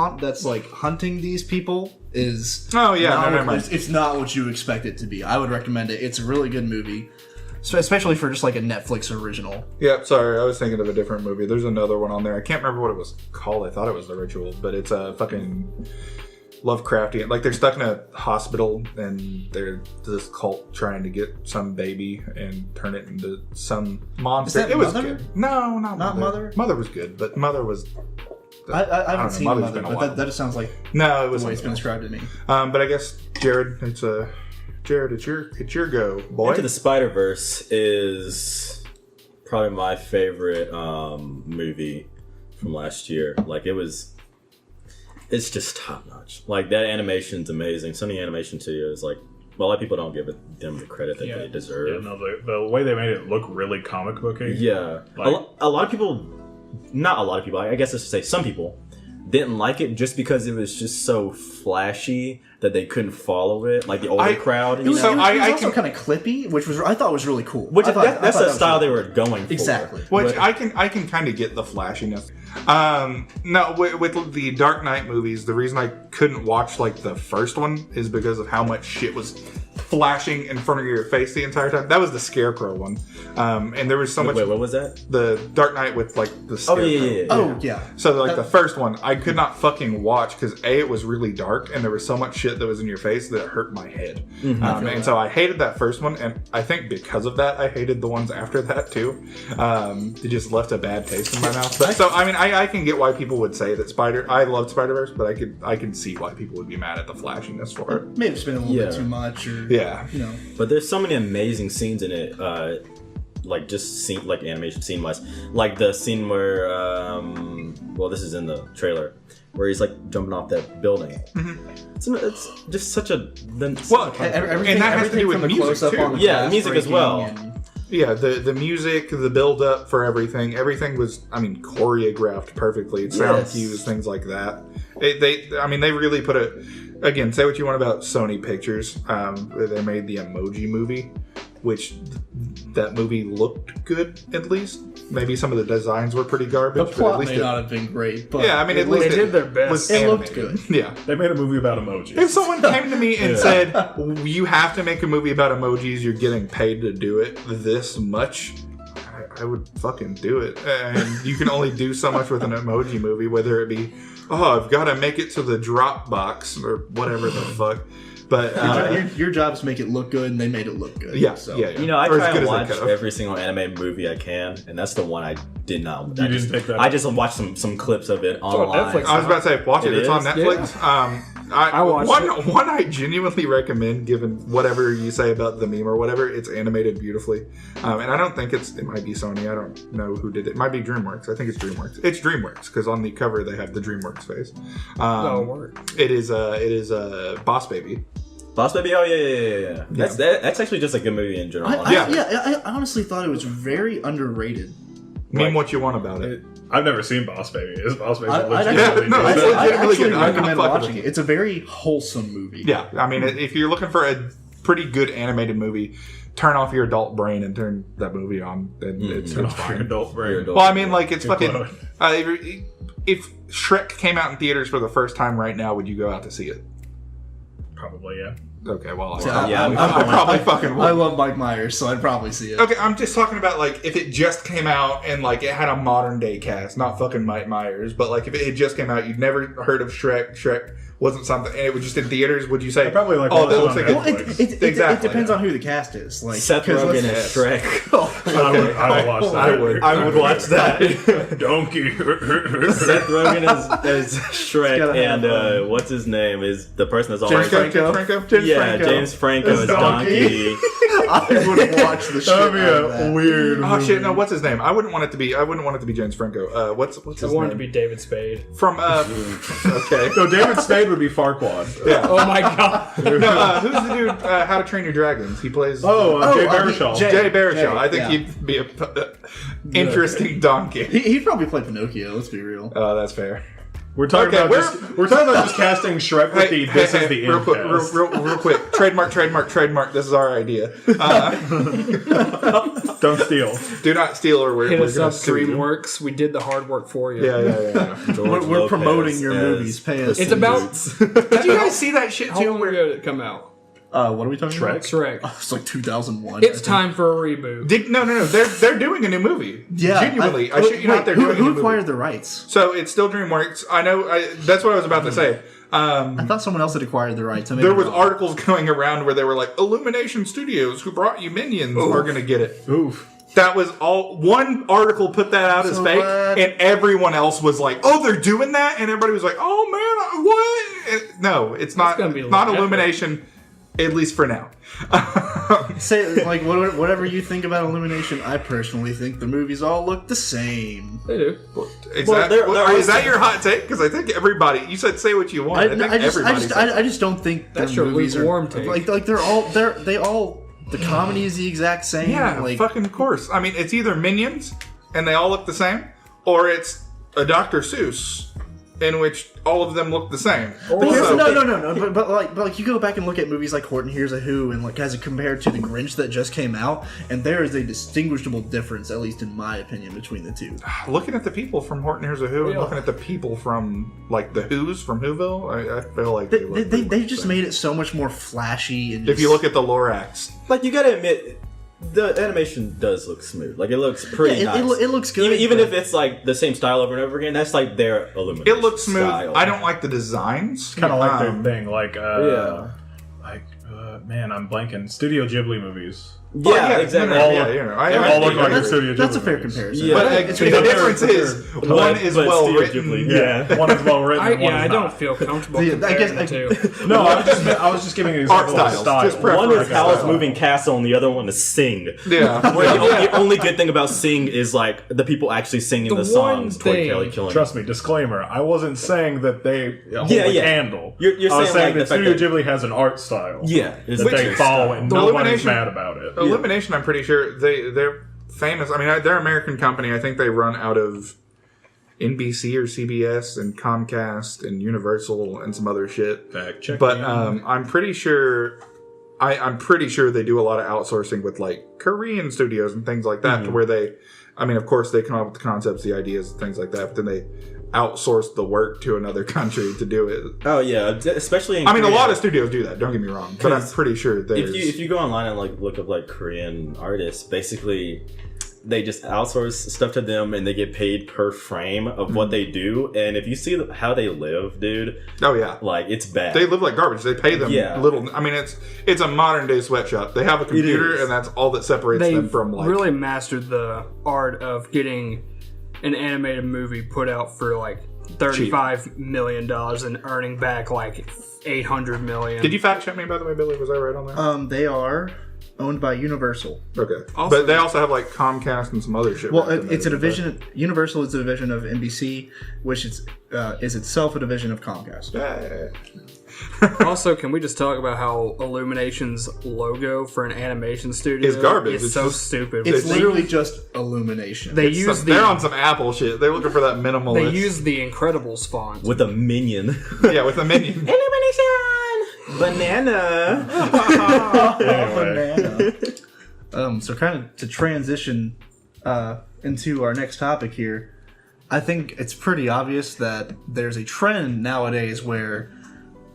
like hunting these people. Is Oh, yeah, not no, what- never mind. it's not what you expect it to be. I would recommend it. It's a really good movie, especially for just like a Netflix original. Yeah, sorry, I was thinking of a different movie. There's another one on there. I can't remember what it was called. I thought it was The Ritual, but it's a fucking Lovecraftian. Like they're stuck in a hospital and they're this cult trying to get some baby and turn it into some monster. Is that It was Mother? good. No, not Mother? Mother was good, but Mother was. I don't haven't know, seen Mother's Mother, been a but while. that just sounds like No, it was the way it's been described to me. But I guess Jared, it's your go, boy. Into the Spider-Verse is probably my favorite movie from last year. Like it's just top notch. Like that animation's amazing. Sony Animation Studios, like a lot of people don't give them the credit that they Yeah, deserve. no, the way they made it look really comic booky. Yeah, Like- a lot of people, not a lot of people. I guess I should say some people didn't like it just because it was just so flashy that they couldn't follow it, like the older crowd. It was, you know? it was also kind of clippy, which I thought was really cool. Which that's the style really they were going for. Exactly. Which I can kind of get the flashiness. No, with the Dark Knight movies, the reason I couldn't watch like the first one is because of how much shit was flashing in front of your face the entire time. That was the Scarecrow one, and there was so much. Wait, what was that? The Dark Knight with like the Scarecrow. Oh yeah. So like the first one, I could not fucking watch because it was really dark and there was so much shit that was in your face that it hurt my head. And so I hated that first one, and I think because of that, I hated the ones after that too. It just left a bad taste in my mouth. But, so I mean, I can get why people would say that I loved Spider-Verse, but I can see why people would be mad at the flashiness for it. Maybe it's been a little bit too much, or you know. But there's so many amazing scenes in it. Like just scene, like animation scene wise, like the scene where well, this is in the trailer where he's like jumping off that building. It's just such a Everything, and that has to do with from the music close-up too. on the Yeah, glass music as breaking well. and- Yeah, the music, the build up for everything was, I mean, choreographed perfectly. Sound cues, things like that. They really put it. Again, say what you want about Sony Pictures. They made the Emoji Movie, which that movie looked good at least. Maybe some of the designs were pretty garbage. The plot but at least may not have been great, but yeah, I mean, at least they did their best. It looked good. Yeah. They made a movie about emojis. If someone came to me and said, you have to make a movie about emojis, you're getting paid to do it this much, I would fucking do it. And you can only do so much with an emoji movie, whether it be, I've got to make it to the Dropbox or whatever the fuck. But your job is to make it look good, and they made it look good. yeah. You know, I try to watch every single anime movie I can, and that's the one I did not. I just watched some clips of it online. I was about to say, watch it. It's on Netflix. Yeah. I watched one I genuinely recommend, given whatever you say about the meme or whatever. It's animated beautifully, and I don't think it might be Sony. I don't know who did it. It might be DreamWorks. I think it's DreamWorks. It's DreamWorks because on the cover they have the DreamWorks face. It is Boss Baby. Boss Baby, oh yeah. That's actually just a good movie in general. I honestly thought it was very underrated. Mean what you want about it. I've never seen Boss Baby. Is Boss Baby I legitimately actually good? recommend watching it. It's a very wholesome movie. Yeah, I mean, if you're looking for a pretty good animated movie, turn off your adult brain and turn that movie on. And it's fine. Your adult brain. Well, I mean, like, it's fucking... if Shrek came out in theaters for the first time right now, would you go out to see it? Probably, yeah. Okay, well, I probably fucking would. I love Mike Myers, so I'd probably see it. Okay, I'm just talking about, like, if it just came out and, like, it had a modern-day cast, not fucking Mike Myers, but, like, if it had just came out, you'd never heard of Shrek wasn't something, and it was just in theaters, would you say, I probably like that watch it looks on like Netflix. It depends on who the cast is. Like Seth Rogen and Shrek. I would watch that. I would watch that. Donkey. Seth Rogen is Shrek, and what's his name is the person that's always James Franco. James Franco is Donkey. I would watch the shit That'd be out of a that. weird Oh movie. shit! No, what's his name? I wouldn't want it to be James Franco. What's his I name? wanted to be David Spade. From okay. No, David Spade would be Farquaad. Yeah. Oh my god. No, who's the dude? How to Train Your Dragons? He plays. Jay Baruchel. Jay Baruchel. I think yeah. he'd be a interesting donkey. He'd probably play Pinocchio. Let's be real. Oh, that's fair. We're talking about just casting Shrek with this is the real quick, end cast. real quick. Trademark. This is our idea. Don't steal. Do not steal, or we're Hit going us to up, sue you. DreamWorks. We did the hard work for you. Yeah. We're promoting your movies. Pay us. It's about. Did you guys see that shit How too? long Where ago did it come out? What are we talking about? Shrek. It's like 2001. It's time for a reboot. no. They're doing a new movie. Yeah, Genuinely, I shit you not. They're doing a new who movie. acquired the rights? So it's still DreamWorks. I know. That's what I was about to say. I thought someone else had acquired the rights. There was articles going around where they were like, Illumination Studios, who brought you Minions, are going to get it. Oof. That was all. One article put that out as So fake, glad. and everyone else was like, "Oh, they're doing that," and everybody was like, "Oh man, what?" No, it's not. gonna be Not epic. Illumination, at least for now. Say like whatever you think about Illumination. I personally think the movies all look the same. They do. Is Well, is that your hot take? Because I think everybody. You said say what you want. I think everybody. I just don't think That's their your movies are lukewarm take. like they all the comedy is the exact same. Yeah, like fucking of course. I mean, it's either Minions and they all look the same, or it's a Dr. Seuss in which all of them look the same. No. But like you go back and look at movies like Horton Hears a Who, and like as compared to The Grinch that just came out, and there is a distinguishable difference, at least in my opinion, between the two. Looking at the people from Horton Hears a Who and looking at the people from like the Who's from Whoville, I feel like they just made it so much more flashy. And if you look at the Lorax, like you gotta admit, the animation does look smooth. Like it looks pretty nice. It looks good. Even if it's like the same style over and over again, that's like their illumination. It looks smooth. Style. I don't like the designs. Kind of like their thing, man, I'm blanking. Studio Ghibli movies. Yeah, exactly. All look like Studio Ghibli. That's a fair movies. comparison. Yeah. But the difference is one is well written. One is well written. One is I don't not. feel comfortable comparing the two. No, I was just giving an example Art of styles, style. just preference. One is Howl's Moving Castle, and the other one is Sing. Yeah. Where the only good thing about Sing is like the people actually singing the songs toward Kelly killing. Trust me, disclaimer. I wasn't saying that they hold a candle. You're I was saying saying like that Studio Ghibli has an art style. Yeah, that they follow, and nobody's mad about it. Illumination, I'm pretty sure they're famous. I mean, they're an American company. I think they run out of NBC or CBS and Comcast and Universal and some other shit. Fact check. But I'm pretty sure. I'm pretty sure they do a lot of outsourcing with like Korean studios and things like that, to where they, I mean, of course they come up with the concepts, the ideas, things like that, but then they outsource the work to another country to do it. Oh yeah, especially in I mean, Korea. a lot of studios do that. Don't get me wrong, but I'm pretty sure there's. If you go online and like look up like Korean artists, basically they just outsource stuff to them and they get paid per frame of what they do. And if you see how they live, dude, oh yeah, like it's bad. They live like garbage. They pay them little. I mean, it's a modern day sweatshop. They have a computer, and that's all that separates them from like. Really mastered the art of getting an animated movie put out for like $35 million and earning back like $800 million. Did you fact check me, by the way, Billy? Was I right on that? They are owned by Universal. Okay. But they also have like Comcast and some other shit. Well, it's a division. Universal is a division of NBC, which is itself a division of Comcast. Also, can we just talk about how Illumination's logo for an animation studio is garbage? It's so stupid. It's literally just Illumination. They're on some Apple shit. They're looking for that minimalist. They use the Incredibles font with a minion. Yeah, with a minion. Illumination banana. Banana. So kind of to transition into our next topic here, I think it's pretty obvious that there's a trend nowadays where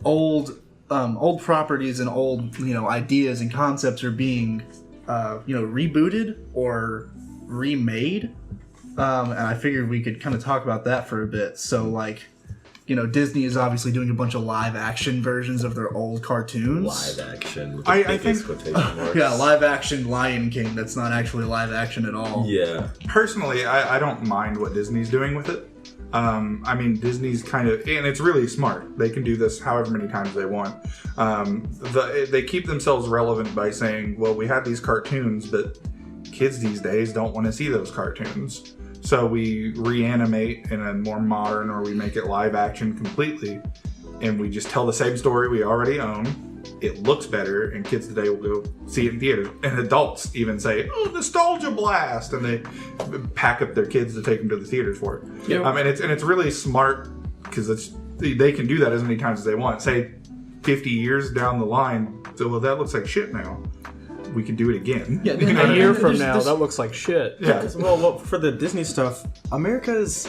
old properties and old ideas and concepts are being rebooted or remade, and I figured we could kind of talk about that for a bit. So like Disney is obviously doing a bunch of live action versions of their old cartoons. Live action. I think yeah, live action Lion King. That's not actually live action at all. Yeah. Personally, I don't mind what Disney's doing with it. I mean, Disney's kind of, and it's really smart. They can do this however many times they want. They keep themselves relevant by saying, well, we had these cartoons, but kids these days don't want to see those cartoons. So we reanimate in a more modern, or we make it live action completely, and we just tell the same story we already own. It looks better, and kids today will go see it in theaters. And adults even say, "Oh, nostalgia blast!" and they pack up their kids to take them to the theaters for it. Yep. And it's really smart because they can do that as many times as they want. Say 50 years down the line, so well, that looks like shit now. We can do it again. Yeah, a year from now, that looks like shit. Yeah. Well, for the Disney stuff, America's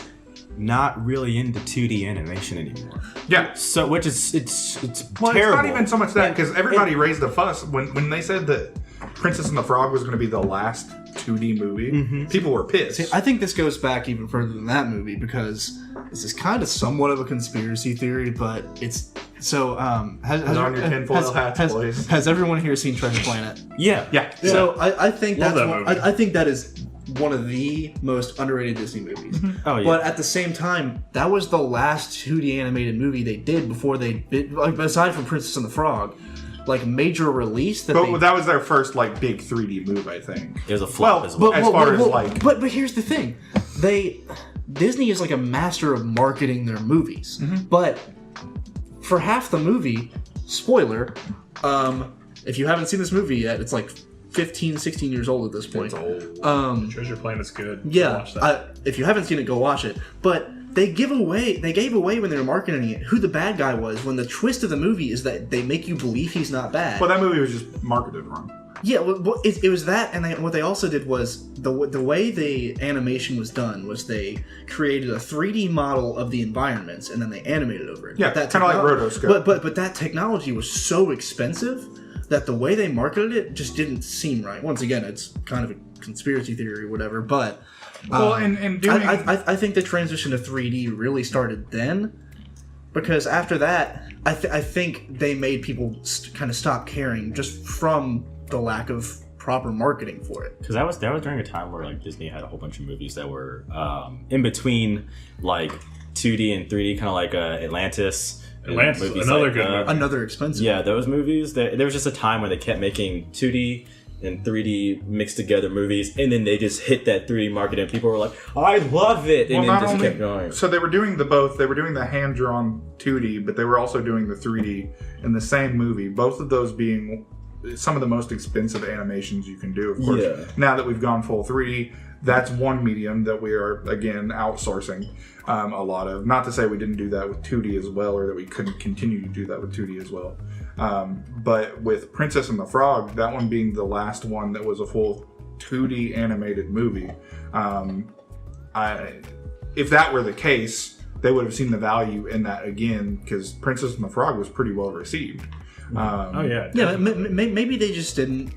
not really into 2D animation anymore. Yeah. So, which is it's Well, terrible. it's not even so much that, because everybody raised a fuss when they said that Princess and the Frog was going to be the last 2D movie. Mm-hmm. People were pissed. See, I think this goes back even further than that movie, because this is kind of somewhat of a conspiracy theory, but it's so. Has on your tinfoil hats, boys. Has everyone here seen Treasure Planet? Yeah. So I think Love that's that movie. I think that is one of the most underrated Disney movies. Oh yeah. But at the same time, that was the last 2D animated movie they did before aside from Princess and the Frog, like major release that. But that was their first like big 3D move, I think. It was a flop as Well, well. as far as like. But here's the thing, Disney is like a master of marketing their movies. But for half the movie, spoiler, if you haven't seen this movie yet, it's like 15, 16 years old at this point. It's old. Treasure Planet's good. Yeah, Watch that. if you haven't seen it, go watch it. But they gave away when they were marketing it who the bad guy was, when the twist of the movie is that they make you believe he's not bad. Well, that movie was just marketed wrong. Yeah, well, it was that, and what they also did was the way the animation was done was they created a 3D model of the environments and then they animated over it. Yeah, kind of like rotoscope. But that technology was so expensive that the way they marketed it just didn't seem right. Once again, it's kind of a conspiracy theory or whatever, but I think the transition to 3D really started then, because after that, I think they made people kind of stop caring just from the lack of proper marketing for it. Because that was during a time where like Disney had a whole bunch of movies that were in between like 2D and 3D, kind of like Atlantis. Another good movie. Another expensive. Yeah, those movies. There was just a time where they kept making 2D and 3D mixed together movies, and then they just hit that 3D market, and people were like, "I love it," and then just kept going. So they were doing both. They were doing the hand-drawn 2D, but they were also doing the 3D in the same movie. Both of those being some of the most expensive animations you can do, of course. Yeah. Now that we've gone full 3D, that's one medium that we are, again, outsourcing a lot of. Not to say we didn't do that with 2D as well, or that we couldn't continue to do that with 2D as well. But with Princess and the Frog, that one being the last one that was a full 2D animated movie, if that were the case, they would have seen the value in that again, because Princess and the Frog was pretty well received. Maybe they just didn't.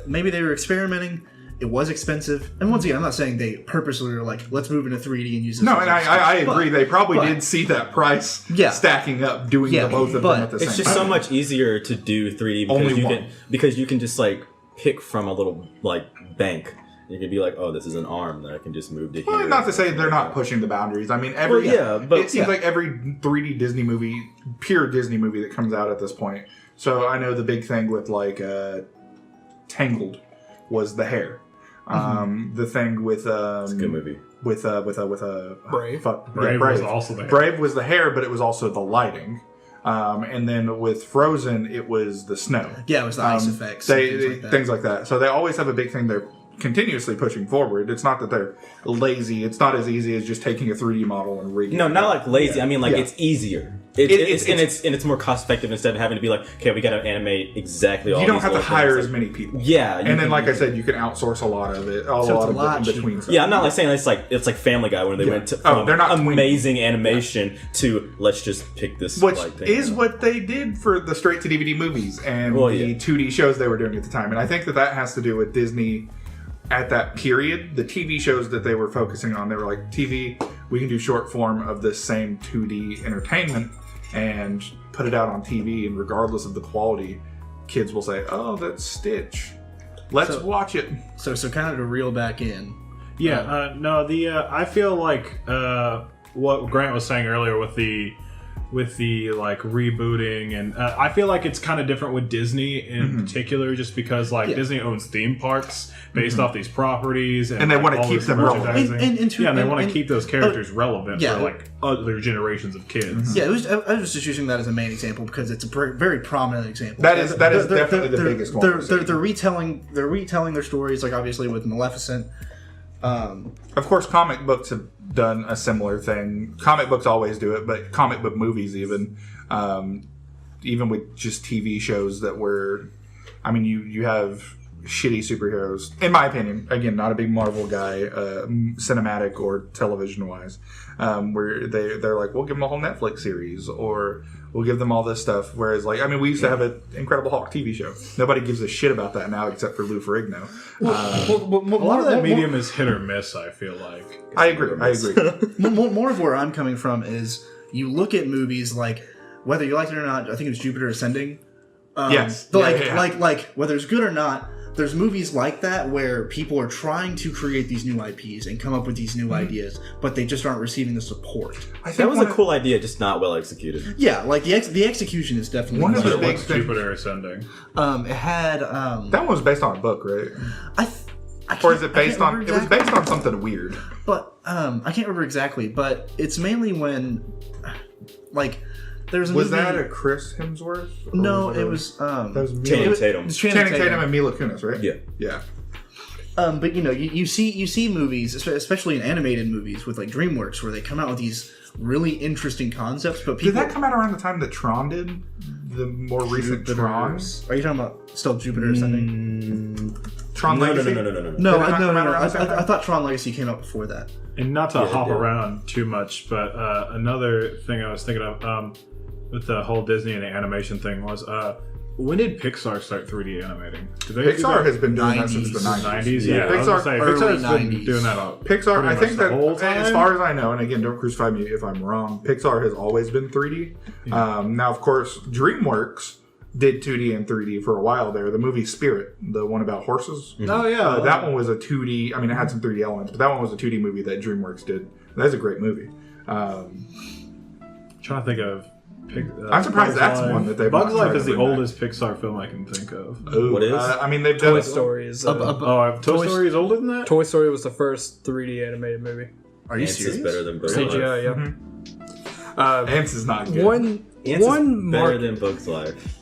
Maybe they were experimenting. It was expensive, and once again, I'm not saying they purposely were like, let's move into 3D and use this. No, and I agree. They probably did see that price stacking up, doing the both of them at the same time. It's just so much easier to do 3D because you can just like pick from a little like bank. You can be like, oh, this is an arm that I can just move to here. Well, not to say they're not pushing the boundaries. I mean, it seems like every 3D Disney movie, pure Disney movie that comes out at this point. So I know the big thing with like Tangled was the hair. The thing with it's a good movie. With Brave. Brave was also the hair. Brave was the hair, but it was also the lighting. And then with Frozen, it was the snow. Yeah, it was the ice effects. Things like that. So they always have a big thing they're continuously pushing forward. It's not that they're lazy. It's not as easy as just taking a 3D model and rigging it. No, not like lazy. I mean, like it's easier. It's more cost effective instead of having to be like, okay, we got to animate exactly all. You don't have to hire as like, many people. Yeah, and then like I said, you can outsource a lot of it. A lot of in between. Yeah, I'm not like saying it's like Family Guy when they went to they're not amazing animation to let's just pick this. Which is what they did for the straight to DVD movies and the 2D shows they were doing at the time, and I think that has to do with Disney. At that period, the TV shows that they were focusing on, they were like, TV, we can do short form of this same 2D entertainment and put it out on TV, and regardless of the quality, kids will say, oh, that's Stitch. Let's watch it. So kind of to reel back in. Yeah, I feel like what Grant was saying earlier with the like rebooting, and I feel like it's kind of different with Disney in particular, just because Disney owns theme parks based off these properties, and they want to keep them relevant. And they want to keep those characters relevant for like other generations of kids. Yeah, I was just using that as a main example because it's a very prominent example. That is definitely the biggest one. They're retelling their stories, like obviously with Maleficent. Of course, comic books have done a similar thing. Comic books always do it, but comic book movies even with just TV shows that were, I mean, you have shitty superheroes, in my opinion. Again, not a big Marvel guy, cinematic or television wise, where they're like, we'll give them a whole Netflix series, or we'll give them all this stuff. Whereas, like, I mean, we used to have an Incredible Hulk TV show. Nobody gives a shit about that now except for Lou Ferrigno. A lot of that medium is hit or miss, I feel like. I agree. More of where I'm coming from is you look at movies like, whether you like it or not, I think it was Jupiter Ascending. Yes. Like whether it's good or not, there's movies like that where people are trying to create these new IPs and come up with these new ideas, but they just aren't receiving the support. I think that was a cool idea, just not well executed. Yeah, like the execution is definitely one of the big things. Jupiter Ascending. It had that one was based on a book, right? Or is it based on? Exactly. It was based on something weird. But I can't remember exactly. But it's mainly when, like. Was movie, that a Chris Hemsworth? No, it was Channing Tatum. Channing Tatum and Mila Kunis, right? Yeah. But you see movies, especially in animated movies with like DreamWorks, where they come out with these really interesting concepts. But people, did that come out around the time that Tron did? The more recent Tron? Are you talking about still Jupiter Ascending? Tron Legacy? No. I thought Tron Legacy came out before that. And not to hop around too much, but another thing I was thinking of with the whole Disney and the animation thing was, when did Pixar start 3D animating? Pixar has been doing that since the 90s. Yeah, Pixar's been doing that all. Pixar, I think that, whole time? as far as I know, and again, don't crucify me if I'm wrong, Pixar has always been 3D. Yeah. Now, of course, DreamWorks did 2D and 3D for a while there. The movie Spirit, the one about horses. Oh, yeah. That one was a 2D. I mean, it had some 3D elements, but that one was a 2D movie that DreamWorks did. That's a great movie. Trying to think of... I'm surprised that's one that they've Bugs Life is the oldest Pixar film I can think of. Ooh, what is? I mean, they've done Toy Story is. Toy Story is older than that? Toy Story was the first 3D animated movie. Are you Ants serious? is better than Bugs CGI, Life. yeah. Ants is not good. One Better than Bugs Life.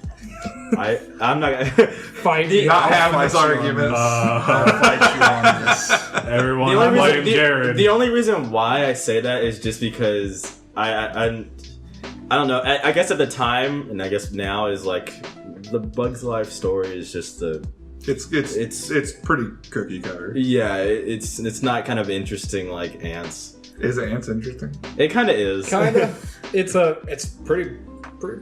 I'm not gonna fighting. Not having this argument. I'll fight you on this. Everyone, I'm like Jared. The only reason why I say that is just because I don't know. I guess at the time, and I guess now, is like the Bugs Life story is just the. It's pretty cookie cutter. Yeah, it's not kind of interesting like Ants. Is Ants interesting? It kind of is. Kind of. It's pretty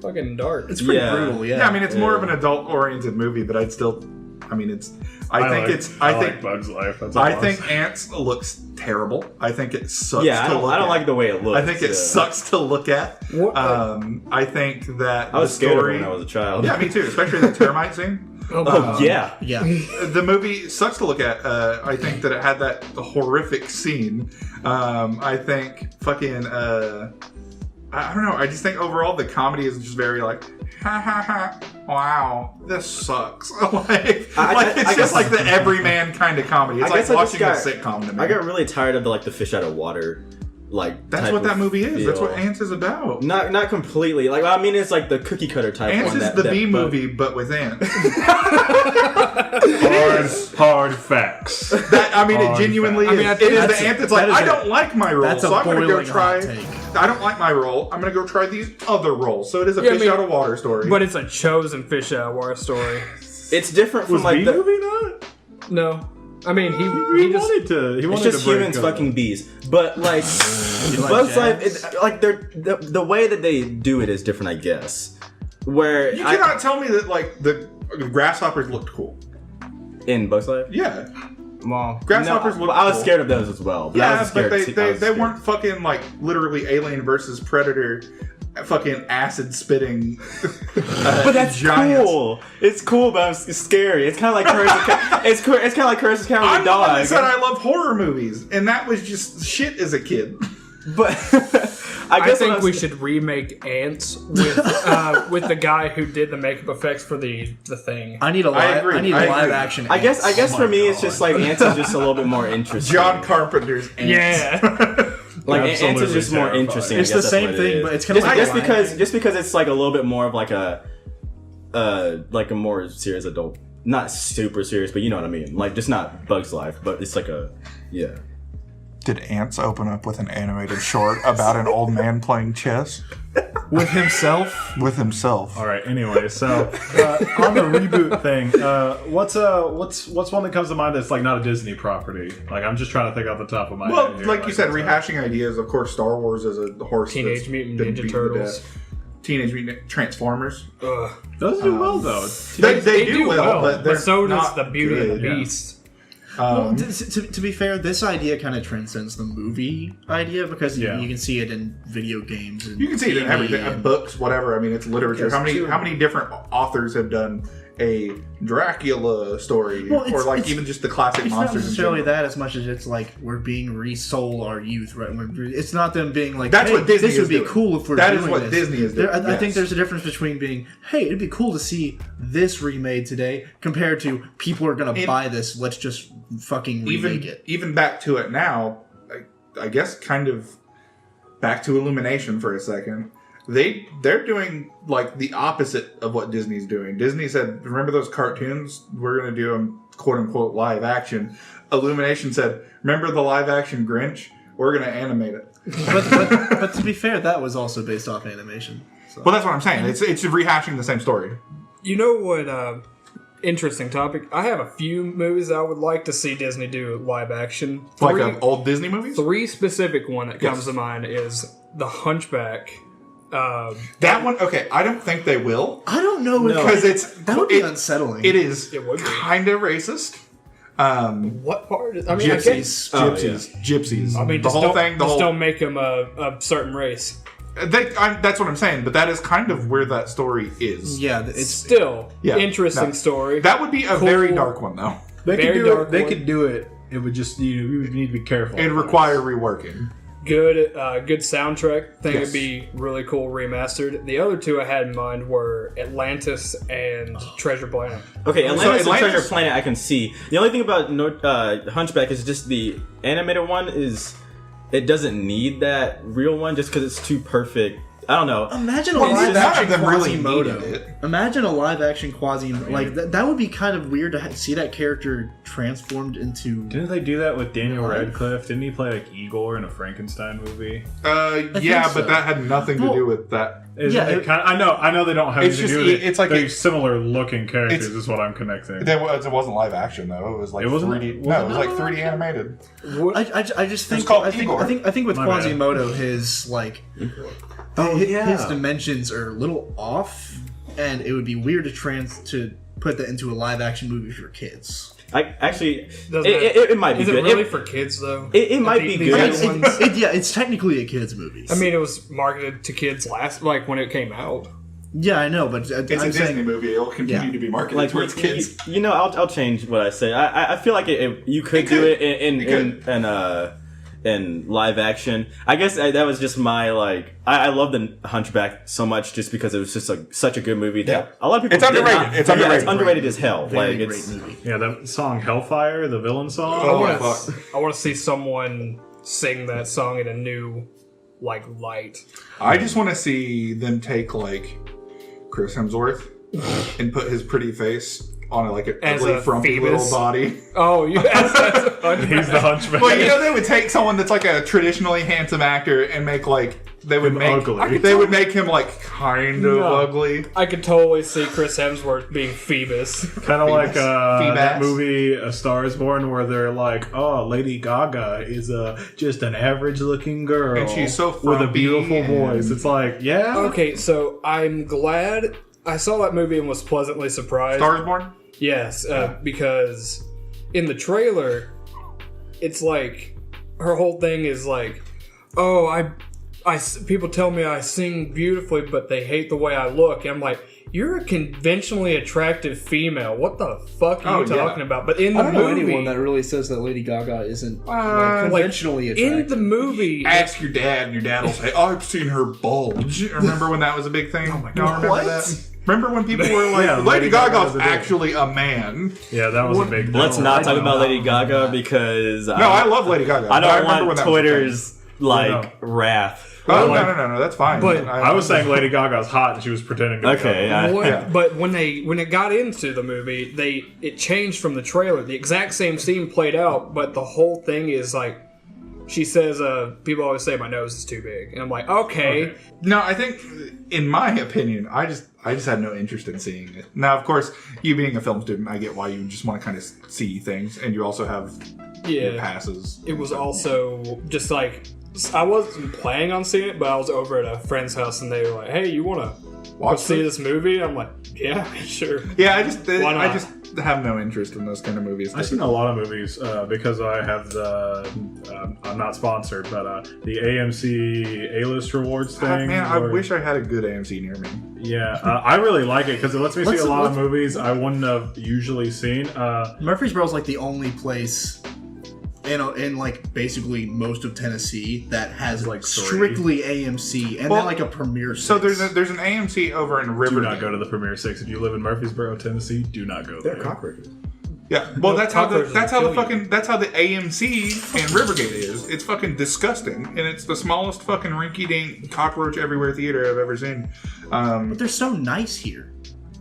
fucking dark. It's pretty brutal. Yeah. Yeah, I mean, it's more of an adult-oriented movie, but I'd still. I mean, it's. I think like Bugs Life. That's I think Ants looks terrible. I think it sucks. Yeah, I don't like the way it looks. I think it sucks to look at. I think that I was scared of it when I was a child. Yeah, me too. Especially the termite scene. Yeah. The movie sucks to look at. I think that it had that horrific scene. I think fucking. I don't know. I just think overall the comedy is just very like, ha ha ha, wow, this sucks. It's just like the everyman kind of comedy. It's like watching a sitcom to me. I got really tired of the fish out of water. That's what that movie is. Feel. That's what Ants is about. Not completely. I mean, it's like the cookie cutter type. Ants is the B movie, but with ants. hard facts. It genuinely is. It is the ant that's like, I don't like my role, so I'm going to go try. I don't like my role. I'm going to go try these other roles. So it is a fish out of water story. But it's a chosen fish out of water story. It's different from the movie not? No. I mean, he wanted to. It's just humans fucking bees, but Bugs Life, the way that they do it is different, I guess. Where you cannot tell me that the grasshoppers looked cool in Bugs Life. Yeah, well, grasshoppers looked. I was cool. scared of those as well. But yeah, but they weren't fucking literally Alien versus Predator. Fucking acid spitting, but that's giants. Cool. It's cool, but it's scary. It's kind of like it's kind of like Curse of County I'm Dog. the one that said I love horror movies, and that was just shit as a kid. But I think we should remake Ants with the guy who did the makeup effects for the thing. I need a live action. I guess for me, it's just like Ants is just a little bit more interesting. John Carpenter's Ants. Yeah. Ants is just more interesting. It's the same thing, but it's kind of just because it's like a little bit more of like a more serious adult, not super serious, but you know what I mean. Like just not Bugs Life, but it's like yeah. Did Ants open up with an animated short about an old man playing chess with himself? With himself. All right. Anyway, so on the reboot thing, what's one that comes to mind that's not a Disney property? I'm just trying to think off the top of my head. Well, like you said, rehashing ideas. Of course, Star Wars is a horse. Teenage Mutant Ninja Turtles. Teenage Mutant Transformers. Those do well though. They do well, but so does the Beauty good. and the Beast. Well, to be fair, this idea kind of transcends the movie idea because you can see it in video games. And you can see it in everything, books, whatever. I mean, it's literature. How many different authors have done a Dracula story, or even just the classic monsters? It's not necessarily that as much as it's we're being resold our youth, right? It's not them being that's hey, what Disney this would be cool if we're that doing is what this. Disney is doing. I think there's a difference between being, hey, it'd be cool to see this remade today, compared to people are going to buy this. Let's just fucking remake it. Even back to it now, I guess kind of back to Illumination for a second. they're doing like the opposite of what Disney's doing. Disney said, remember those cartoons? We're going to do them quote unquote live action. Illumination said, remember the live action Grinch? We're going to animate it. But to be fair, that was also based off animation. So. Well, that's what I'm saying. It's rehashing the same story. You know what? Interesting topic. I have a few movies I would like to see Disney do live action. Like old Disney movies? 3 specific one that comes to mind is The Hunchback. That one, okay, I don't think they will. I don't know because that would be unsettling. It is It would be. kind of racist. What part? I mean, Gypsies. Gypsies. I mean, the whole thing. The whole don't make them a certain race. That's what I'm saying, but that is kind of where that story is. Yeah, it's Still, interesting story. That would be a very dark one, though. They Very could do dark it. They one. could do it. It would just you would need to be careful. It'd require reworking. Good soundtrack. Think Yes. it'd be really cool remastered. The other 2 I had in mind were Atlantis and Treasure Planet. Okay, Atlantis and Atlantis- Treasure Planet I can see. The only thing about Hunchback is just the animated one is it doesn't need that real one just because it's too perfect. I don't know. Imagine a Well, live none of action them really Quasimodo. needed it. Imagine a live action Quasimodo. Like that would be kind of weird to see that character transformed into. Didn't they do that with Daniel Right. Radcliffe? Didn't he play like Igor in a Frankenstein movie? Yeah, so. but that had nothing to Well, do with that. Isn't it kind of, I know they don't have It's anything to just- do with it. it's like they're a- similar looking characters. it's- Is what I'm connecting. It wasn't live action though. It was like It wasn't- 3D. was No, it it was not like 3D animated. I just think called I think Igor. I think with My bad. Quasimodo his like his dimensions are a little off, and it would be weird to put that into a live action movie for kids. It might be Is it good. really for kids though? It might be These good. other ones- It's technically a kids movie. I mean, it was marketed to kids when it came out. yeah, I know, but It's I'm a Disney saying movie. It'll continue to be marketed Like towards kids. I'll change what I say. I feel like you could do it in live action. I guess that was just my like. I love the Hunchback so much just because it was just such a good movie. Yeah. A lot of people. It's underrated. It's underrated. It's underrated as hell. very Like great it's. movie. Yeah, that song Hellfire, the villain song. Oh, I want to see someone sing that song in a new light. I just want to see them take like Chris Hemsworth and put his pretty face on a As ugly, a frumpy Phoebus? little body. Oh, you. He's the Hunchback. Well, they would take someone that's like a traditionally handsome actor and make they would Him make ugly. they would make him like kind of No. ugly. I could totally see Chris Hemsworth being Phoebus. Kind of like that Phoebus. movie A Star Is Born, where they're like, "Oh, Lady Gaga is just an average-looking girl, And she's so with a frumpy beautiful and- voice." It's like, yeah, Okay, so I'm glad I saw that movie and was pleasantly surprised. Star is Born. Yes, because in the trailer, it's like her whole thing is like, oh, people tell me I sing beautifully, but they hate the way I look. And I'm like, you're a conventionally attractive female. What the fuck are you talking about? But in the I don't know movie, anyone that really says that Lady Gaga isn't like, conventionally attractive. in the movie, Ask your dad, and your dad will say, "I've seen her bulge." Remember when that was a big thing? Oh my God. remember What? that? Remember when people were like, Yeah, "Lady Lady Gaga Gaga's was a big- actually a man"? yeah, that was a big. Let's deal. not talk about Lady Gaga because No, I love Lady Gaga. I but don't remember when want that was a thing. Twitter's wrath. Oh Like- no, that's fine. But- I was saying Lady Gaga's hot, and she was pretending to be Okay, ugly. But when it got into the movie, it changed from the trailer. The exact same scene played out, but the whole thing is like, she says, people always say my nose is too big, and I'm like, okay. No, I think, in my opinion, I just had no interest in seeing it. Now, of course, you being a film student, I get why you just want to kind of see things, and you also have your Yeah, passes. it was also just like, I wasn't planning on seeing it, but I was over at a friend's house, and they were like, hey, you want to Watch see this? this movie? I'm like, yeah, sure. Yeah, Why not? I just have no interest in those kind of movies. I've seen a lot of movies because I have the. I'm not sponsored, but the AMC A-list rewards thing. Man, I where- wish I had a good AMC near me. Yeah, I really like it because it lets me see What's- a lot of what's- movies I wouldn't have usually seen. Murfreesboro's like the only place in like basically most of Tennessee that has Like three. strictly AMC and Well, then like a premiere. So six. there's an AMC over in Do Riverdale. not go to the Premiere 6 if you live in Murfreesboro, Tennessee. Do not go there. Cockroaches. Yeah, well, that's how the cockroaches that's how the AMC in Rivergate is. It's fucking disgusting, and it's the smallest fucking rinky-dink cockroach everywhere theater I've ever seen. But they're so nice here.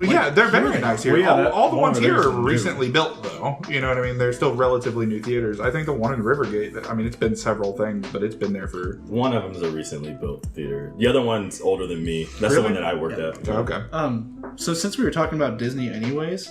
Yeah, they're very nice here. Well, yeah, all the ones here are new. recently built, though. You know what I mean? They're still relatively new theaters. I think the one in Rivergate, I mean, it's been several things, but it's been there for... One of them is a recently built theater. The other one's older than me. That's the one that I worked at. Okay. So since we were talking about Disney anyways,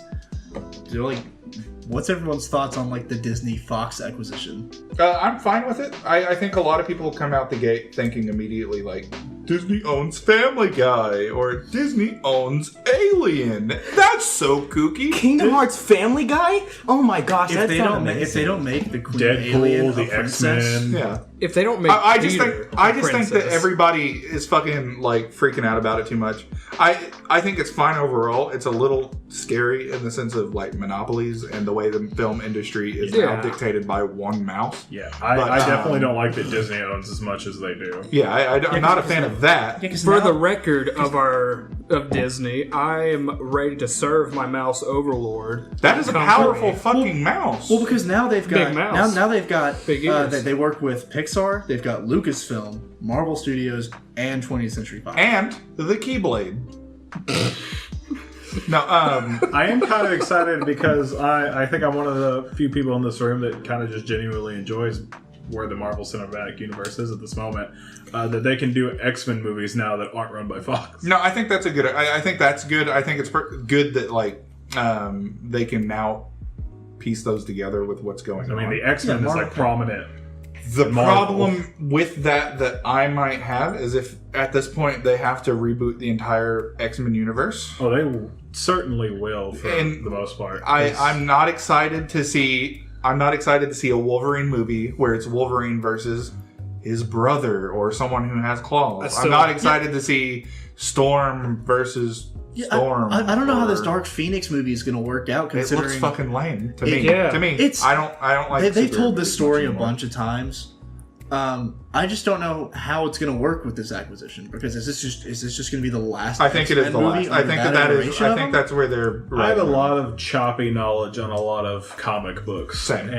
what's everyone's thoughts on like the Disney Fox acquisition? I'm fine with it. I think a lot of people come out the gate thinking immediately like, Disney owns Family Guy or Disney owns Alien. That's so kooky. Kingdom Hearts Family Guy? Oh my gosh, If they don't make the Queen Deadpool, Alien the a princess, X-Men. Yeah. If they don't make I just Peter think that everybody is fucking like freaking out about it too much. I think it's fine overall. It's a little scary in the sense of like monopolies and the way the film industry is now dictated by one mouse. Yeah, I definitely don't like that Disney owns as much as they do. Yeah, I'm not a fan of that. For the record of Disney, I am ready to serve my mouse Overlord. That is a powerful fucking mouse. well, because now they've got Big mouse. now they've got Big ears. they work with Pixar, they've got Lucasfilm, Marvel Studios, and 20th Century Fox. And the Keyblade. No, I am kind of excited because I think I'm one of the few people in this room that kind of just genuinely enjoys where the Marvel Cinematic Universe is at this moment. That they can do X-Men movies now that aren't run by Fox. no, I think that's a good. I think that's good. I think it's good that like they can now piece those together with what's going on. I mean, the X-Men is like prominent. The Marvel. problem with that I might have is if at this point they have to reboot the entire X-Men universe. Oh, they certainly will for And the most part. I'm not excited to see. I'm not excited to see a Wolverine movie where it's Wolverine versus his brother or someone who has claws. I'm not excited to see Storm versus Storm. I don't know how this Dark Phoenix movie is going to work out. It Considering looks fucking lame to me. Yeah. To me, It's- I don't like. they've told superhero this movies story a anymore. bunch of times. I just don't know how it's going to work with this acquisition because is this just going to be the last? I think it is X-Men the movie last. I under think that is. iteration I of think them? that's where they're. I have a lot of choppy knowledge on a lot of comic books, Same.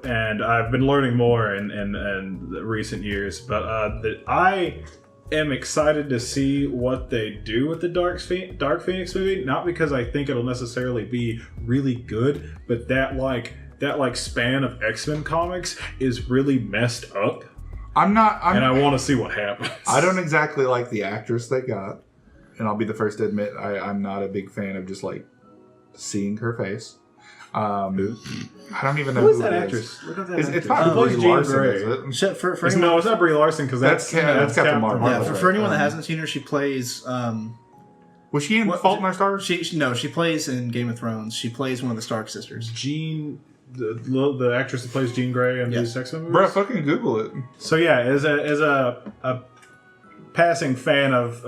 and I've been learning more in the recent years. But that I am excited to see what they do with the Dark Phoenix movie. Not because I think it'll necessarily be really good, but that span of X-Men comics is really messed up, and I want to see what happens. I don't exactly like the actress they got, and I'll be the first to admit I'm not a big fan of just like seeing her face. I don't even know Who is who that it actress? Look at that It's actress. not Who plays Brie Jean Larson, Grey? is it? For It's anyone, not Brie Larson because that's Captain Marvel. yeah, That's for right. anyone that hasn't seen her, she plays. Was she in Fault in Our Stars? She plays in Game of Thrones. She plays one of the Stark sisters. Jean, the actress that plays Jean Grey in these X-Men movies. Bruh, fucking Google it. So yeah, as a passing fan of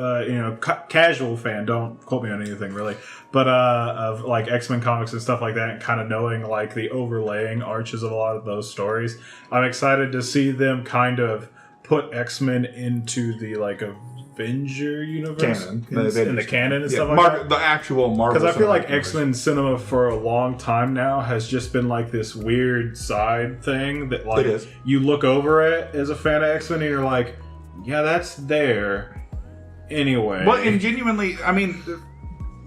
casual fan, don't quote me on anything really, but of like X-Men comics and stuff like that, and kind of knowing like the overlaying arches of a lot of those stories, I'm excited to see them kind of put X-Men into the like Avenger universe Canon. in the canon and Yeah, stuff like that. the actual Marvel. Because I feel like Cinematic Universe. X-Men cinema for a long time now has just been like this weird side thing that like It is. you look over it as a fan of X-Men and you're like, yeah, that's there. Anyway. Well, and genuinely, I mean,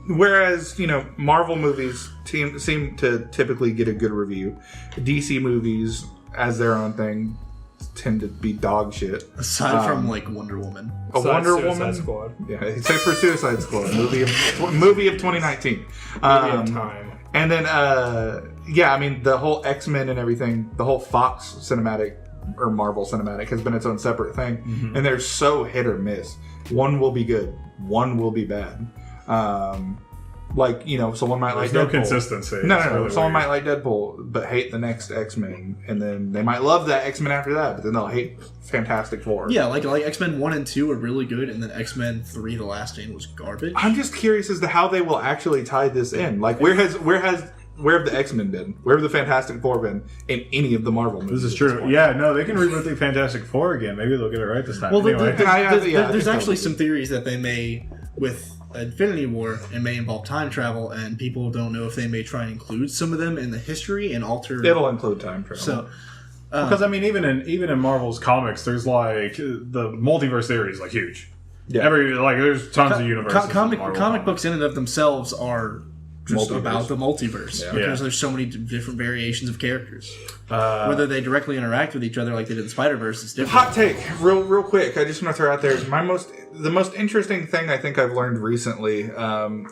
whereas Marvel movies seem to typically get a good review, DC movies as their own thing tend to be dog shit. Aside from like Wonder Woman. A Wonder Suicide Woman, Squad. yeah, except for Suicide Squad, movie of 2019. Movie of time. And then, I mean, the whole X-Men and everything, the whole Fox cinematic or Marvel cinematic has been its own separate thing, and they're so hit or miss. One will be good, one will be bad. Someone might there's like no Deadpool. consistency. No, It's no, no. really Someone weird. might like Deadpool, but hate the next X-Men, and then they might love that X-Men after that, but then they'll hate Fantastic Four. Yeah, like X-Men 1 and 2 are really good, and then X-Men 3: The Last Stand was garbage. I'm just curious as to how they will actually tie this in. Like, where have the X-Men been? Where have the Fantastic Four been in any of the Marvel movies? This is at true. point? Yeah, no, they can reboot the Fantastic Four again. Maybe they'll get it right this time. Well, anyway. there's I think actually they'll- some theories that they may, with Infinity War and may involve time travel, and people don't know if they may try and include some of them in the history and alter. It'll include time travel. So, because I mean, even in Marvel's comics, there's like the multiverse theory is like huge. Yeah, there's tons of universes. Comic books in and of themselves are just about the multiverse because there's so many different variations of characters. Whether they directly interact with each other like they did in Spider-Verse is different. Hot take, real quick. I just want to throw out there the most interesting thing I think I've learned recently,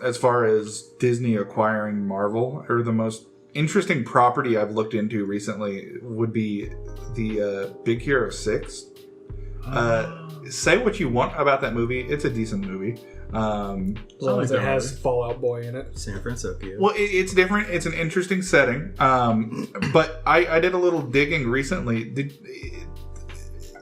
as far as Disney acquiring Marvel, or the most interesting property I've looked into recently would be the Big Hero 6. Say what you want about that movie; it's a decent movie. As long as it has Fall Out Boy in it. San Francisco. Well, it's different. It's an interesting setting. But I did a little digging recently.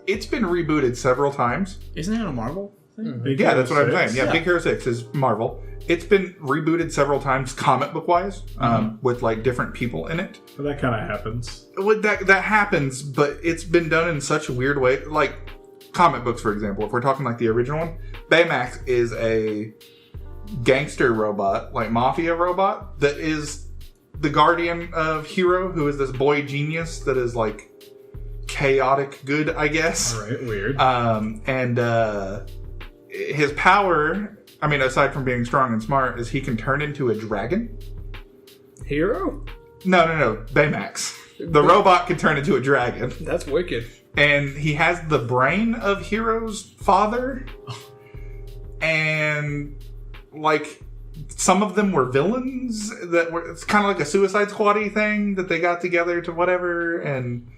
It's been rebooted several times. Isn't it a Marvel thing? Yeah, that's what I'm saying. Yeah, Big Hero 6 is Marvel. It's been rebooted several times, comic book wise, with like different people in it. Well, that kind of happens. Well, that happens, but it's been done in such a weird way. Like comic books, for example, if we're talking like the original one, Baymax is a gangster robot, like mafia robot, that is the guardian of Hero, who is this boy genius that is like chaotic good, I guess. All right, weird. And his power, I mean, aside from being strong and smart, is he can turn into a dragon. Hero? No, Baymax. The robot can turn into a dragon. That's wicked. And he has the brain of Hero's father. And, like, some of them were villains. It's kind of like a Suicide Squad-y thing that they got together to whatever. And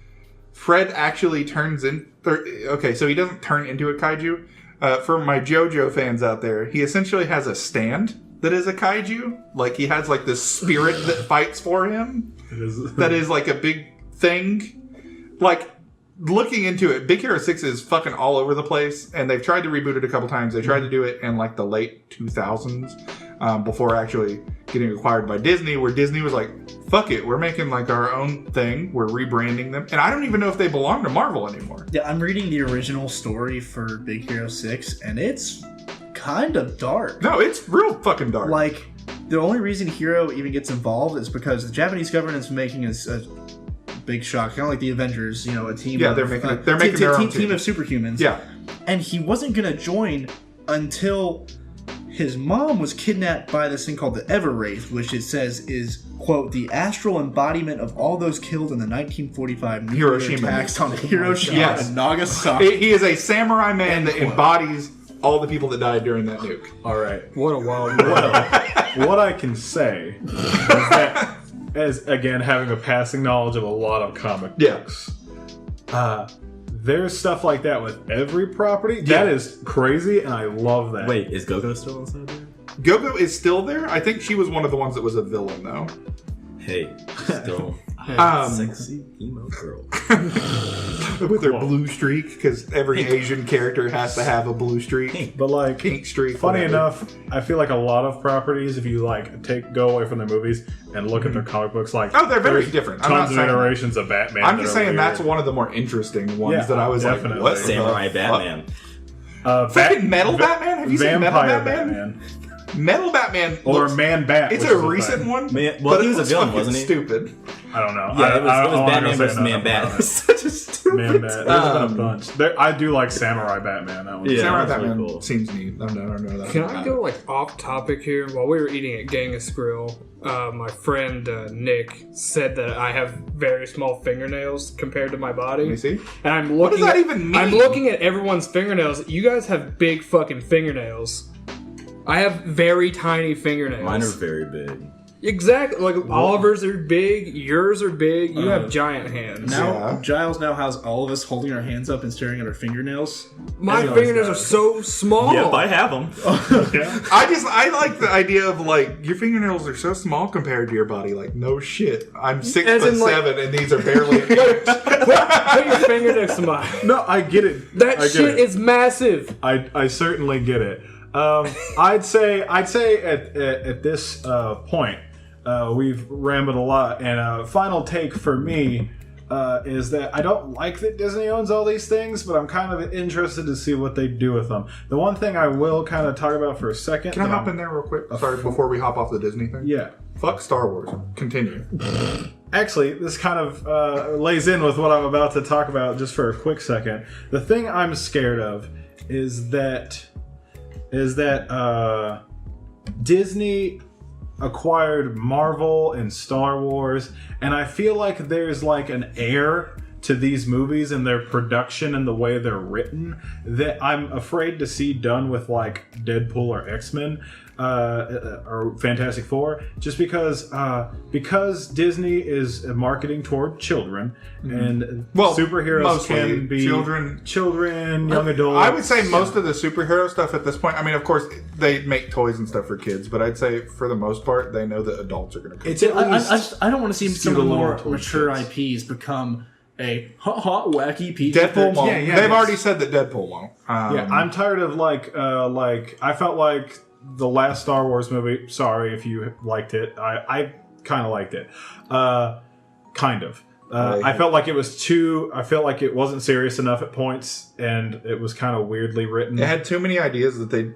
Fred actually turns in... Okay, so he doesn't turn into a kaiju. For my JoJo fans out there, he essentially has a stand that is a kaiju. Like, he has, like, this spirit that fights for him. That is, like, a big thing. Like... Looking into it, Big Hero 6 is fucking all over the place, and they've tried to reboot it a couple times. They tried to do it in like the late 2000s, before actually getting acquired by Disney, where Disney was like, fuck it, we're making like our own thing, we're rebranding them. And I don't even know if they belong to Marvel anymore. Yeah, I'm reading the original story for Big Hero 6, and it's kind of dark. No, it's real fucking dark. Like, the only reason Hero even gets involved is because the Japanese government's making a big shock, kind of like the Avengers, you know, a team. Yeah, they're making their own team of superhumans. Yeah, and he wasn't going to join until his mom was kidnapped by this thing called the Everwraith, which it says is, quote, the astral embodiment of all those killed in the 1945 nuclear attacks on Hiroshima and Nagasaki. He is a samurai man that embodies all the people that died during that nuke. All right, what a wild world. What I can say is that, as again having a passing knowledge of a lot of comic books, there's stuff like that with every property. That is crazy, and I love that. Wait, is Go-Go still inside there? Go-Go is still there. I think she was one of the ones that was a villain, though. Hey, still sexy emo girl with her blue streak, because every Asian character has to have a blue streak. But like pink streak. Funny enough, I feel like a lot of properties, if you like go away from the movies and look at their comic books, like they're very different. Tons of iterations of Batman. I'm just saying that's one of the more interesting ones that I was definitely. Like, what? Samurai Batman. Fucking Metal Batman? Have you seen Metal Batman? Metal Batman or Man Bat. It's a recent one. Well, he was a villain, wasn't he? Stupid. I don't know. Yeah, it was Batman versus Man Bat. It was such a stupid. Man Bat. There's been a bunch. I do like Samurai Batman. That one. Yeah, Samurai Batman really cool. Seems neat. I don't know that. Can I go like off topic here? While we were eating at Genghis Grill, my friend Nick said that I have very small fingernails compared to my body. Let me see. And I'm looking. What does that even mean? I'm looking at everyone's fingernails. You guys have big fucking fingernails. I have very tiny fingernails. Mine are very big. Exactly. Like Oliver's are big, yours are big. You have giant hands. Now Giles now has all of us holding our hands up and staring at our fingernails. My fingernails are so small. Yep, I have them. I like the idea of like your fingernails are so small compared to your body. Like no shit, I'm 6'7" and these are barely. Put your finger next to mine. No, I get it. That shit is massive. I certainly get it. I'd say at this point, we've rambled a lot, and final take for me, is that I don't like that Disney owns all these things, but I'm kind of interested to see what they do with them. The one thing I will kind of talk about for a second... Can I hop in there real quick? Sorry, before we hop off the Disney thing? Yeah. Fuck Star Wars. Continue. Actually, this kind of lays in with what I'm about to talk about just for a quick second. The thing I'm scared of is that Disney acquired Marvel and Star Wars, and I feel like there's like an air to these movies and their production and the way they're written that I'm afraid to see done with like Deadpool or X-Men or Fantastic Four, just because Disney is marketing toward children, and superheroes can be children, young adults. I would say most of the superhero stuff at this point, I mean, of course, they make toys and stuff for kids, but I'd say for the most part, they know that adults are going to come. I don't want to see some of the more mature IPs become a wacky PG. Deadpool won't. They've already said that Deadpool won't. I'm tired of like I felt like the last Star Wars movie. Sorry if you liked it. I kind of liked it. Kind of. I felt like it was I felt like it wasn't serious enough at points, and it was kind of weirdly written. It had too many ideas that they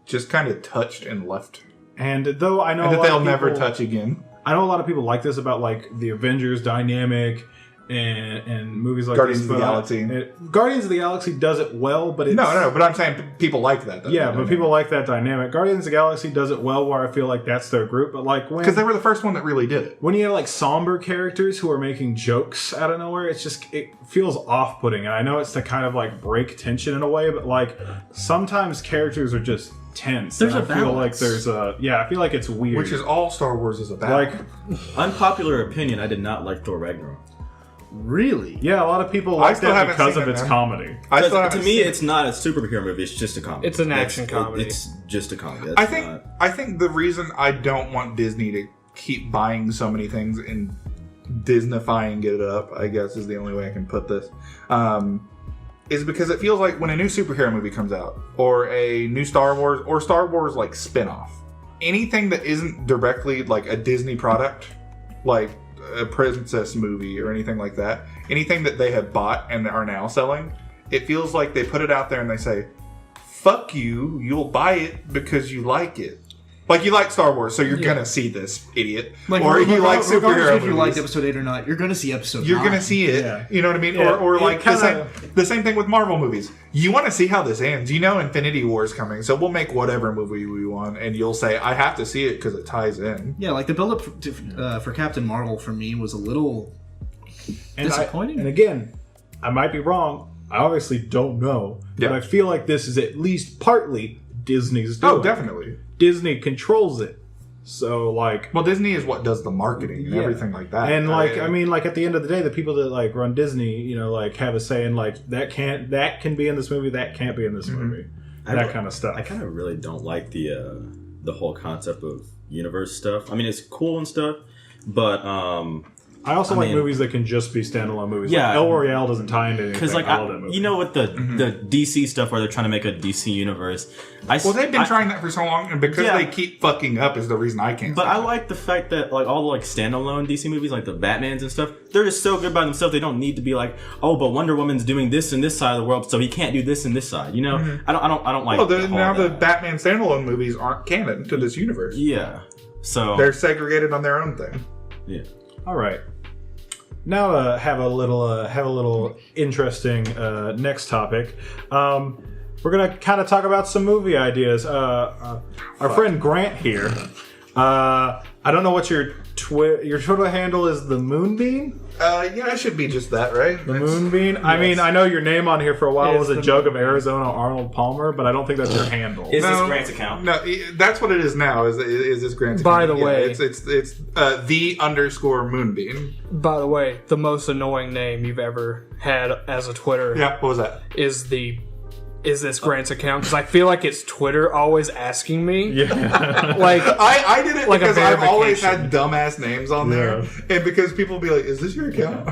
just kind of touched and left. And though I know that they'll never touch again. I know a lot of people like this about like the Avengers dynamic and movies like Guardians of the Galaxy. Guardians of the Galaxy does it well, but it's... No, but I'm saying people like that. But people like that dynamic. Guardians of the Galaxy does it well, where I feel like that's their group, but like when... Because they were the first one that really did it. When you have like somber characters who are making jokes out of nowhere, it feels off-putting, and I know it's to kind of like break tension in a way, but like sometimes characters are just tense. There's a balance. I feel like there's I feel like it's weird. Which is all Star Wars is about. Like, unpopular opinion, I did not like Thor Ragnarok. Really? Yeah, a lot of people like that because of its comedy. To me, it's not a superhero movie. It's just a comedy. It's an action comedy. It's just a comedy. I think the reason I don't want Disney to keep buying so many things and Disneyfying it up, I guess is the only way I can put this, is because it feels like when a new superhero movie comes out, or a new Star Wars like spin-off, anything that isn't directly like a Disney product, like a princess movie or anything like that, anything that they have bought and are now selling, it feels like they put it out there and they say, fuck you, you'll buy it because you like it. Like, you like Star Wars, so you're gonna see this, idiot. Like, or you like superhero if you liked episode 8 or not, you're gonna see episode 9. You're gonna see it. Yeah. You know what I mean? Yeah. Or like the same thing with Marvel movies. You want to see how this ends. You know Infinity War is coming, so we'll make whatever movie we want, and you'll say, I have to see it because it ties in. Yeah, like the build-up for Captain Marvel for me was a little disappointing. And again, I might be wrong. I obviously don't know. But I feel like this is at least partly Disney's doing. Oh, definitely. Disney controls it. So, like... Well, Disney is what does the marketing and everything like that. And, like, I mean, like, at the end of the day, the people that, like, run Disney, you know, like, have a say in, like, that can be in this movie, that can't be in this movie. That kind of stuff. I kind of really don't like the whole concept of universe stuff. I mean, it's cool and stuff, but... I also like movies that can just be standalone movies. Yeah, like El Royale doesn't tie into anything. Because, like, you know, with the DC stuff where they're trying to make a DC universe. They've been trying that for so long, and because they keep fucking up is the reason I can't. But I like the fact that, like, all the like standalone DC movies, like the Batmans and stuff, they're just so good by themselves. They don't need to be like, oh, but Wonder Woman's doing this in this side of the world, so he can't do this in this side. You know, I don't like. Well, now the Batman standalone movies aren't canon to this universe. Yeah, so they're segregated on their own thing. Yeah. All right. Now have a little interesting next topic. We're gonna kind of talk about some movie ideas. Our friend Grant here. I don't know what your Twitter handle is. The Moonbeam. Yeah, it should be just that, right? The Moonbeam. Yes. I mean, I know your name on here for a while was a jug of Arizona Arnold Palmer, but I don't think that's your handle. Is this Grant's account? No, that's what it is now. Is this Grant's account? By the way, it's the_Moonbeam. By the way, the most annoying name you've ever had as a Twitter. Yeah, what was that? Is this Grant's account? Because I feel like it's Twitter always asking me. Yeah. Like I did it like because I've always had dumbass names on there, and because people be like, "Is this your account?"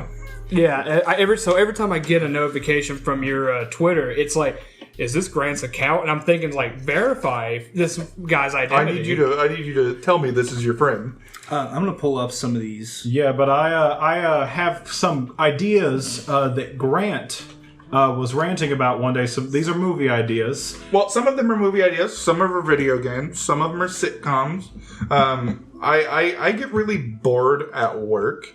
Yeah. Every time I get a notification from your Twitter, it's like is this Grant's account? And I'm thinking, like, verify this guy's identity. I need you to tell me this is your friend. I'm gonna pull up some of these. Yeah, but I have some ideas that Grant was ranting about one day. So these are movie ideas. Well, some of them are movie ideas. Some of them are video games. Some of them are sitcoms. I get really bored at work.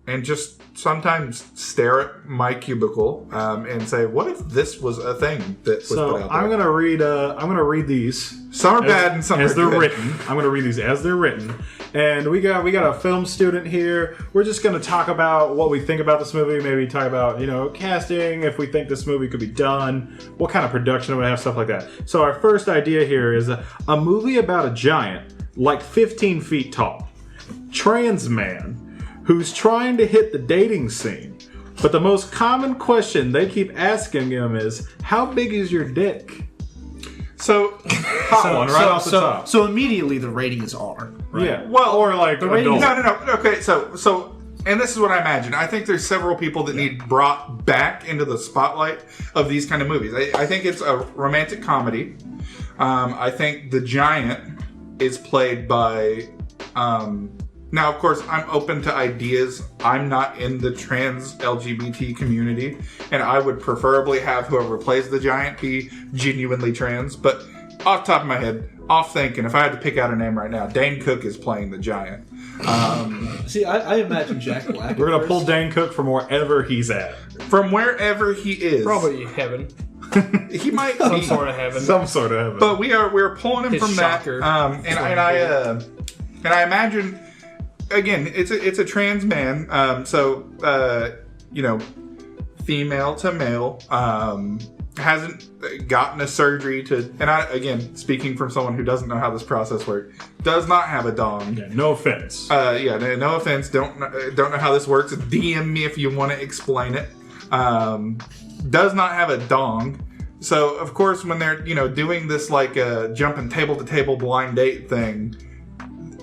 And just sometimes stare at my cubicle and say, "What if this was a thing that was put out there?" I'm gonna read these. Some are bad and some as are they're good. written. I'm gonna read these as they're written. And we got a film student here. We're just gonna talk about what we think about this movie. Maybe talk about casting, if we think this movie could be done, what kind of production it would have, stuff like that. So our first idea here is a movie about a giant, like 15 feet tall, trans man who's trying to hit the dating scene. But the most common question they keep asking him is, how big is your dick? So, Hot one, right off the top. So immediately the rating is R. Right? Yeah. Well, or like the rating- adult. no. Okay, so, and this is what I imagine. I think there's several people that need brought back into the spotlight of these kind of movies. I think it's a romantic comedy. I think the giant is played by... now, of course, I'm open to ideas. I'm not in the trans LGBT community, and I would preferably have whoever plays the giant be genuinely trans. But off the top of my head, off thinking, if I had to pick out a name right now, Dane Cook is playing the giant. See, I imagine Jack Black. We're going to pull Dane Cook from wherever he's at. From wherever he is. Probably heaven. He might Some be. sort of heaven. Some sort of heaven. But we're pulling him His from shocker. that. And I imagine... Again, it's a trans man, female to male, hasn't gotten a surgery to, and speaking from someone who doesn't know how this process works, does not have a dong. Yeah, no offense. No offense, don't know how this works. DM me if you want to explain it. Does not have a dong. So, of course, when they're, doing this, like, jumping table to table blind date thing,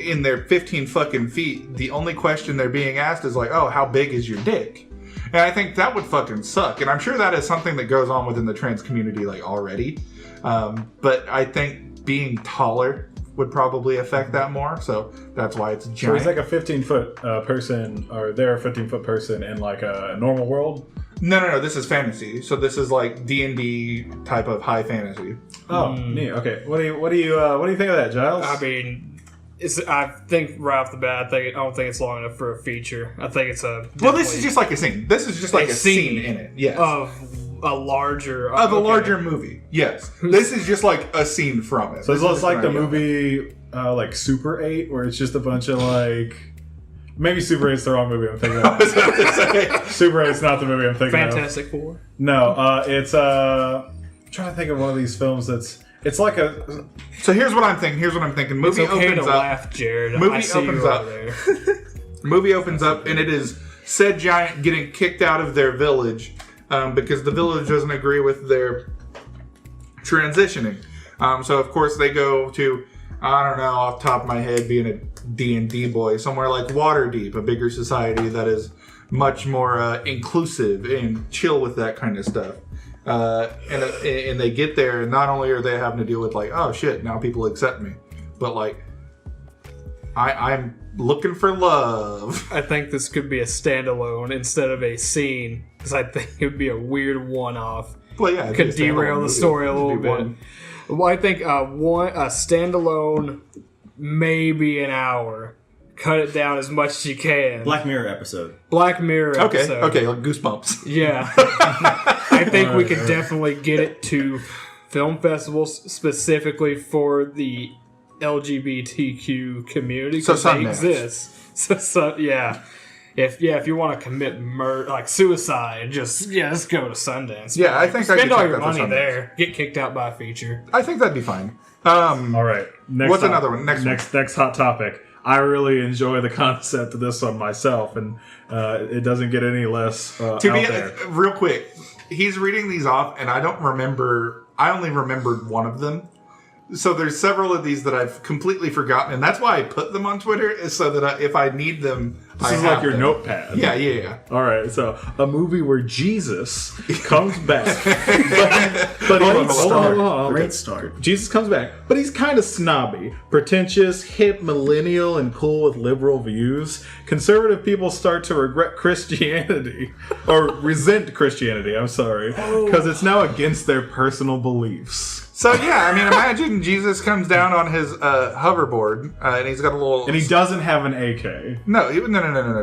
in their 15 fucking feet, the only question they're being asked is like, oh, how big is your dick? And I think that would fucking suck. And I'm sure that is something that goes on within the trans community, like, already. But I think being taller would probably affect that more. So that's why it's giant. So he's like a 15-foot person, or they're a 15-foot person in like a normal world? No. This is fantasy. So this is like D&D type of high fantasy. Oh, neat. Okay. What do you think of that, Giles? I mean, I think right off the bat, I don't think it's long enough for a feature. I think it's well, this is just like a scene. This is just like a scene in it. Yes. Of a larger movie. Yes. This is just like a scene from it. So it's like the movie like Super 8, where it's just a bunch of like... Maybe Super 8's the wrong movie I'm thinking of. Super 8's not the movie I'm thinking Fantastic Four. No, it's I'm trying to think of one of these films that's... It's like a... So here's what I'm thinking. Movie it's okay opens to up. laugh, Jared. Movie I see opens you up. over there. Movie opens up, and it is said giant getting kicked out of their village because the village doesn't agree with their transitioning. So of course they go to, I don't know, off the top of my head, being a D&D boy, somewhere like Waterdeep, a bigger society that is much more inclusive and chill with that kind of stuff. And they get there, and not only are they having to deal with like, oh shit, now people accept me, but like, I'm looking for love. I think this could be a standalone instead of a scene, because I think it would be a weird one-off. Well, yeah, Could derail the story a little bit. Well, I think a standalone, maybe an hour. Cut it down as much as you can. Black Mirror episode. Okay, like Goosebumps. Yeah. I think we could definitely get it to film festivals specifically for the LGBTQ community, because they exist. So yeah. If you want to commit murder, like suicide, just go to Sundance. Yeah, I think spend all check your that for money Sundance. there. Get kicked out by a feature. I think that'd be fine. All right. What's another one? Next hot topic. I really enjoy the concept of this one myself, and it doesn't get any less out there. Real quick, he's reading these off, and I don't remember. I only remembered one of them. So there's several of these that I've completely forgotten, and that's why I put them on Twitter, is so that if I need them, This is like your notepad. Yeah. All right, so a movie where Jesus comes back, but hold on. Great start. Jesus comes back, but he's kind of snobby, pretentious, hip, millennial, and cool with liberal views. Conservative people start to regret Christianity, or resent Christianity, I'm sorry, because it's now against their personal beliefs. So yeah, I mean, imagine Jesus comes down on his hoverboard, and he's got a little... And he doesn't have an AK. No,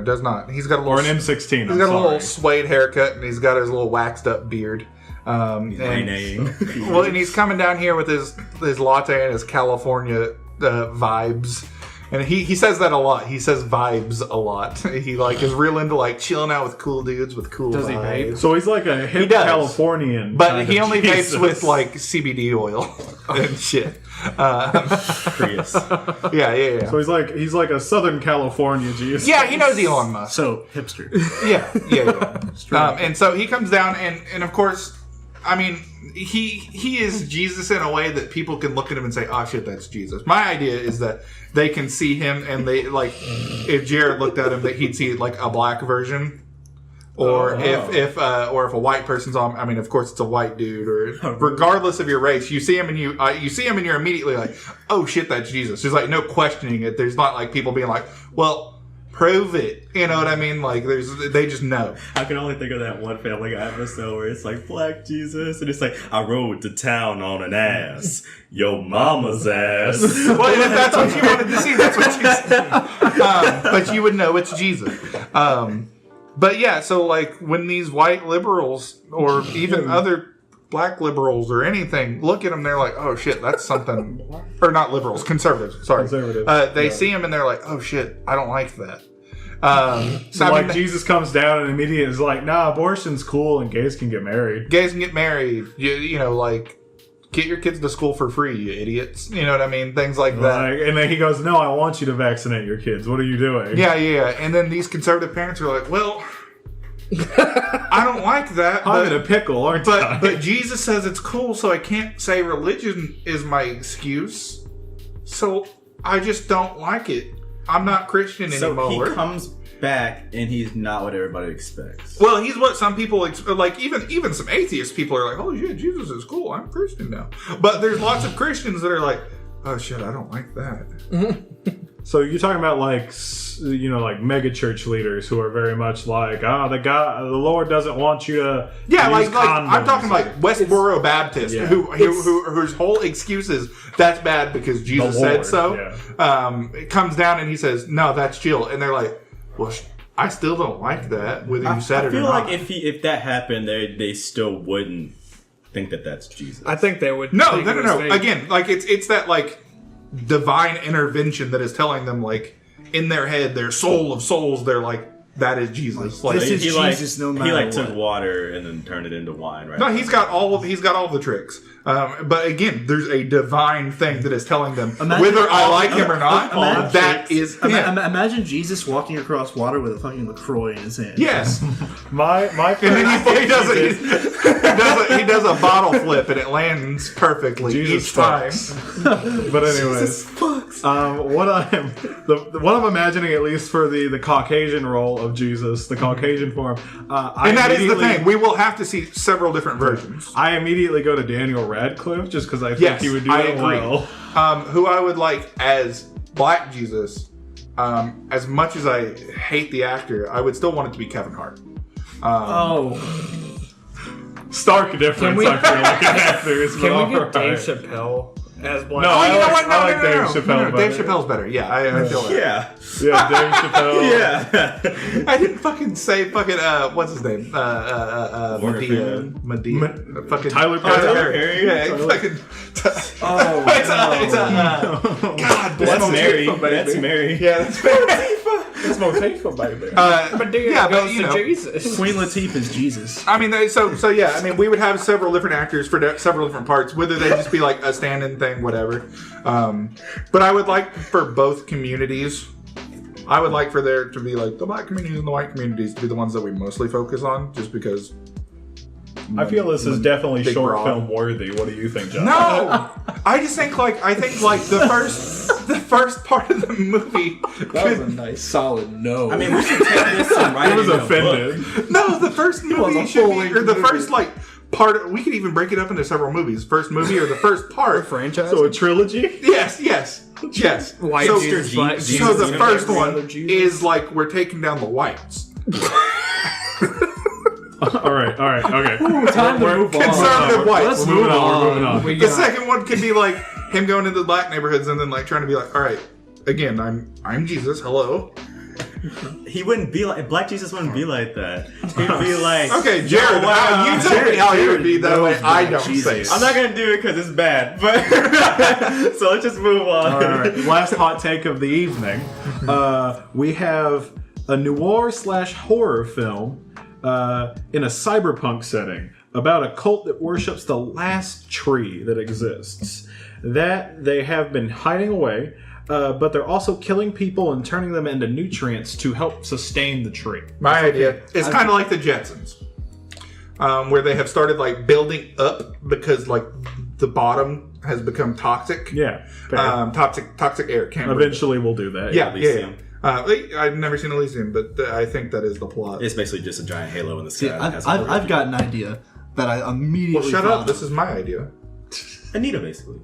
does not. He's got a little... Or an M16, He's got a little suede haircut, and he's got his little waxed up beard. Well, and he's coming down here with his latte and his California vibes. And he says that a lot. He says vibes a lot. He like is real into like chilling out with cool dudes with cool Does vibes. he vape? So he's like a hip Californian. But he only Jesus. vapes with like CBD oil and shit. Prius. Yeah. So he's like a Southern California Jesus. Yeah, he knows Elon Musk. So hipster. Yeah. And so he comes down, and of course, I mean, he is Jesus in a way that people can look at him and say, "Oh shit, that's Jesus." My idea is that they can see him, and they like, if Jared looked at him, that he'd see like a black version, or if a white person's on. I mean, of course, it's a white dude, or regardless of your race, you see him and you see him and you're immediately like, "Oh shit, that's Jesus." There's like no questioning it. There's not like people being like, "Well, prove it." You know what I mean? Like, they just know. I can only think of that one Family Guy episode where it's like Black Jesus, and it's like, I rode to town on an ass, yo mama's ass. Well, if that's what you wanted to see, that's what you see. But you would know it's Jesus. But yeah, so like when these white liberals or even other black liberals or anything look at him, they're like, "Oh shit, that's something." Or not liberals, conservatives. Sorry, they see him and they're like, "Oh shit, I don't like that." So like Jesus comes down and immediately is like, "Nah, abortion's cool and gays can get married." Gays can get married. You know, like, get your kids to school for free, you idiots. You know what I mean? Things like that. And then he goes, "No, I want you to vaccinate your kids. What are you doing?" Yeah. And then these conservative parents are like, "Well, I don't like that. I'm in a pickle, aren't I?" But Jesus says it's cool, so I can't say religion is my excuse. So I just don't like it. I'm not Christian anymore." So he comes back and he's not what everybody expects. Well, he's what some people like. Even some atheist people are like, "Oh yeah, Jesus is cool. I'm Christian now." But there's lots of Christians that are like, "Oh shit, I don't like that." So you're talking about like, you know, like mega church leaders who are very much like, the Lord doesn't want you to. Yeah, use like I'm talking like Westboro Baptist, Yeah. whose whole excuse is that's bad because Jesus said so. Yeah. It comes down and he says, "No, that's chill," and they're like, "Well, I still don't like that, whether you said it or not." I feel like if that happened, they still wouldn't think that that's Jesus. I think they would. No. Again, like it's that like divine intervention that is telling them like in their head, their soul of souls, they're like, that is Jesus. Like, this is Jesus, no matter He what. took water and then turned it into wine, right? no, he's got all the tricks. But again, there's a divine thing that is telling them whether I like him or not. That is him. Imagine Jesus walking across water with a fucking LaCroix in his hand. Yes. My And then he does a bottle flip and it lands perfectly Jesus each time. But anyways, what I'm imagining, at least for the Caucasian role of Jesus, the Caucasian form, And that is the thing. We will have to see several different versions. I immediately go to Daniel Radcliffe just because I think he would do I it agree. well. Who I would like as Black Jesus, as much as I hate the actor, I would still want it to be Kevin Hart. Stark difference, I feel like, in actors. Can we get Dave Chappelle as Black? No, I like Dave Chappelle better. Dave Chappelle's better. Yeah, I feel that. Yeah. Yeah, Dave Chappelle. Yeah. I didn't fucking say fucking what's his name? Medea. Fucking Tyler Perry. Yeah, fucking. God, That's Mary. That's Mary. Yeah, that's Mary. It's Motifa, baby. But you know, Jesus. Queen Latifah is Jesus. I mean, so yeah. I mean, we would have several different actors for several different parts, whether they just be like a stand-in thing, whatever. But I would like for both communities. I would like for there to be like the Black communities and the white communities to be the ones that we mostly focus on, just because. I feel this is definitely Big short broad. film worthy. What do you think, John? No, I think the first the first part of the movie. That was a nice, solid no. I mean, we should take this and write I was it in a offended. book. No, the first movie a should be, full-length or the movie. first like part. We could even break it up into several movies. First movie or the first part. Franchise. So a trilogy? Yes. White so, Jesus, black so Jesus, the first one Brother Jesus. is like we're taking down the whites. All right, okay. time to move on. Conservative whites. Let's We're move moving on. We're moving on. on. We The got- second one could be like him going into the black neighborhoods and then like trying to be like, all right, again, I'm Jesus. Hello. He wouldn't be like Black Jesus. Wouldn't be like that. He'd be like, Okay, Jared, you tell me how you would be that way. I don't say it. I'm not gonna do it because it's bad. But so let's just move on. All right, last hot take of the evening. We have a noir/horror film in a cyberpunk setting about a cult that worships the last tree that exists. That they have been hiding away, but they're also killing people and turning them into nutrients to help sustain the tree. My idea is kind of like the Jetsons, where they have started like building up because like the bottom has become toxic. Yeah, fair. Toxic air. Can't breathe it. Eventually we'll do that. Yeah. Elysium. I've never seen Elysium, but I think that is the plot. It's basically just a giant halo in the sky. See, that has I've got an idea that I immediately. Well, shut thought up. of. This is my idea. Anita, basically.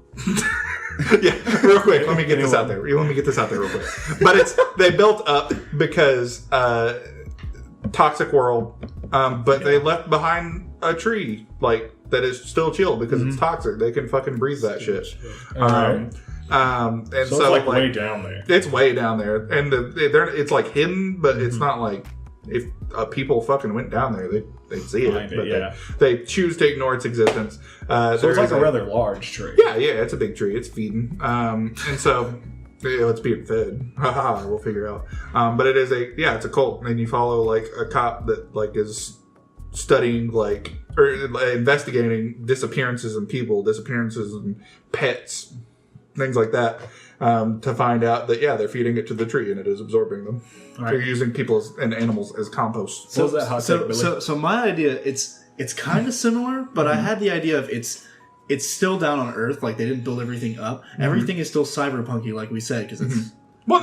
Yeah, real quick. Let me get this out there. Let me get this out there real quick. But they built up because toxic world, but they left behind a tree like that is still chill because it's toxic. They can fucking breathe that shit. And So it's like way down there. It's way down there, and it's like hidden, but it's not like if people fucking went down there, they'd see it. Find it, But yeah. they choose to ignore its existence. So it's like a rather large tree. yeah, it's a big tree. It's feeding, and so it's being fed. Haha, we'll figure out. But it is it's a cult, and you follow like a cop that like is studying like or investigating disappearances in people, disappearances in pets, things like that, to find out that they're feeding it to the tree and it is absorbing them. Right. They're using people and animals as compost. So that hot take, Billy? So my idea, it's kind of similar, but I had the idea of it's still down on Earth, like they didn't build everything up. Everything is still cyberpunky, like we said, because it's. Well,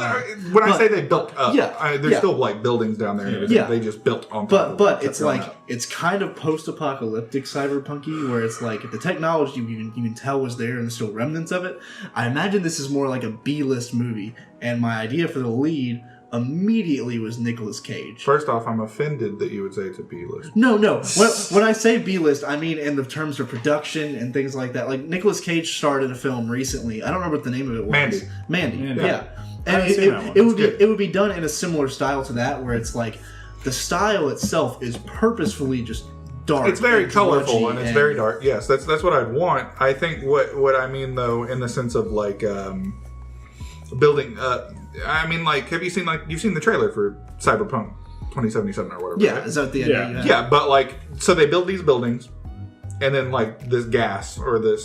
when I say they built up, there's yeah. still like buildings down there and everything. Yeah. They just built on top of it, But kept it's going like up. it's kind of post-apocalyptic cyberpunky, where it's like the technology you can tell was there and there's still remnants of it. I imagine this is more like a B-list movie, and my idea for the lead immediately was Nicolas Cage. First off, I'm offended that you would say it's a B-list. No. When I say B-list, I mean in the terms of production and things like that. Like Nicolas Cage started a film recently. I don't remember what the name of it was. Mandy. Yeah. And haven't seen that one. it would be done in a similar style to that, where it's like the style itself is purposefully just dark. It's very and colorful sludgy and it's very dark. Yes, that's what I'd want. I think what I mean though, in the sense of like building. I mean, like, have you seen you've seen the trailer for Cyberpunk 2077 or whatever? Yeah, right? is that the idea? you have? Yeah, but like, so they build these buildings, and then like this gas or the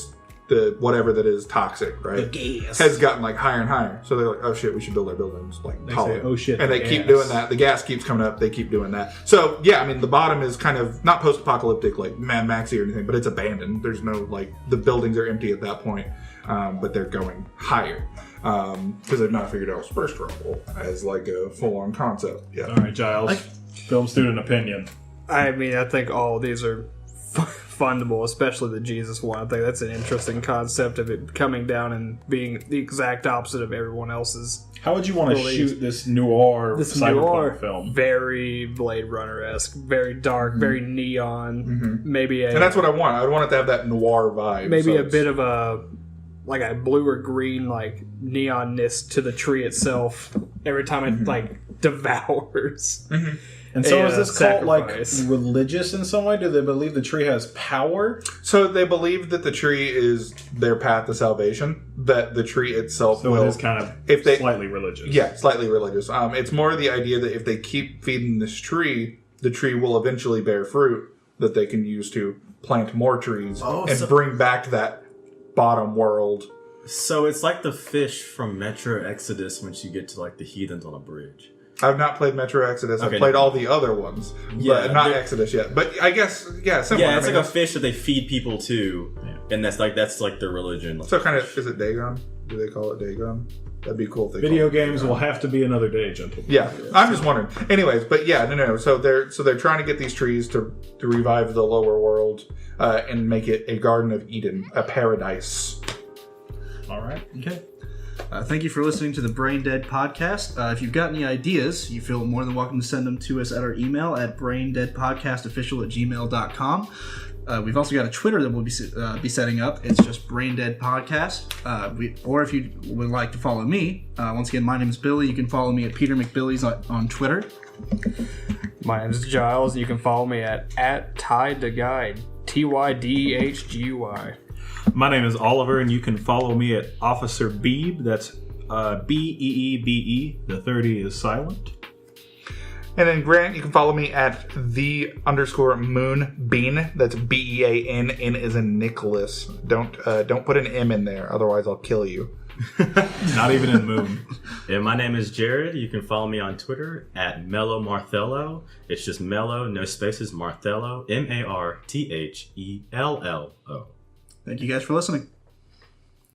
whatever that is toxic, right? The gas has gotten like higher and higher. So they're like, oh shit, we should build our buildings like They taller. say, oh shit, and they the keep gas. doing that. The gas keeps coming up. They keep doing that. So yeah, I mean, the bottom is kind of not post-apocalyptic like Mad Maxy or anything, but it's abandoned. There's no like the buildings are empty at that point, but they're going higher because they've not figured out space travel as like a full-on concept. Yeah. All right, Giles. Film student opinion. I mean, I think all of these are fundable, especially the Jesus one. I think that's an interesting concept of it coming down and being the exact opposite of everyone else's. How would you want to Believe. shoot this noir This cyberpunk noir film? Very Blade Runner-esque, very dark, very neon. Maybe And that's what I want. I want it to have that noir vibe. maybe so a bit of a blue or green like neonness to the tree itself every time it like devours. And so a, is this cult like sacrifice. religious in some way? Do they believe the tree has power? So they believe that the tree is their path to salvation. That the tree itself So will it is kind of if they- slightly religious. Yeah, slightly religious. It's more the idea that if they keep feeding this tree, the tree will eventually bear fruit that they can use to plant more trees and bring back that bottom world. So it's like the fish from Metro Exodus once you get to like the heathens on a bridge. I've not played Metro Exodus. Okay. I've played all the other ones, Yeah, but not they're- Exodus yet. But I guess, similar. Yeah, it's I mean, like a fish that they feed people to, and that's like their religion. Like, So kind of, is it Dagon? Do they call it Dagon? That'd be a cool thing. Video games will have to be another day, gentlemen. Yeah, I'm just wondering. Anyways, but yeah, no. So they're trying to get these trees to revive the lower world and make it a Garden of Eden, a paradise. All right. Okay. Thank you for listening to the Brain Dead podcast. If you've got any ideas, you feel more than welcome to send them to us at our email at braindeadpodcastofficial@gmail.com. We've also got a Twitter that we'll be setting up. It's just Brain Dead Podcast. Or if you would like to follow me, once again, my name is Billy. You can follow me at Peter McBillies on Twitter. My name is Giles. You can follow me at TyDeGuide, TYDEHGY. My name is Oliver, and you can follow me at Officer Beebe. That's BEEBE. The 30 is silent. And then Grant, you can follow me at _Moonbean. That's BEAN. N is in Nicholas. Don't put an M in there, otherwise I'll kill you. Not even in Moon. And my name is Jared. You can follow me on Twitter at Mello Marthello. It's just Mello, no spaces, Marthello, MARTHELLO. Thank you guys for listening.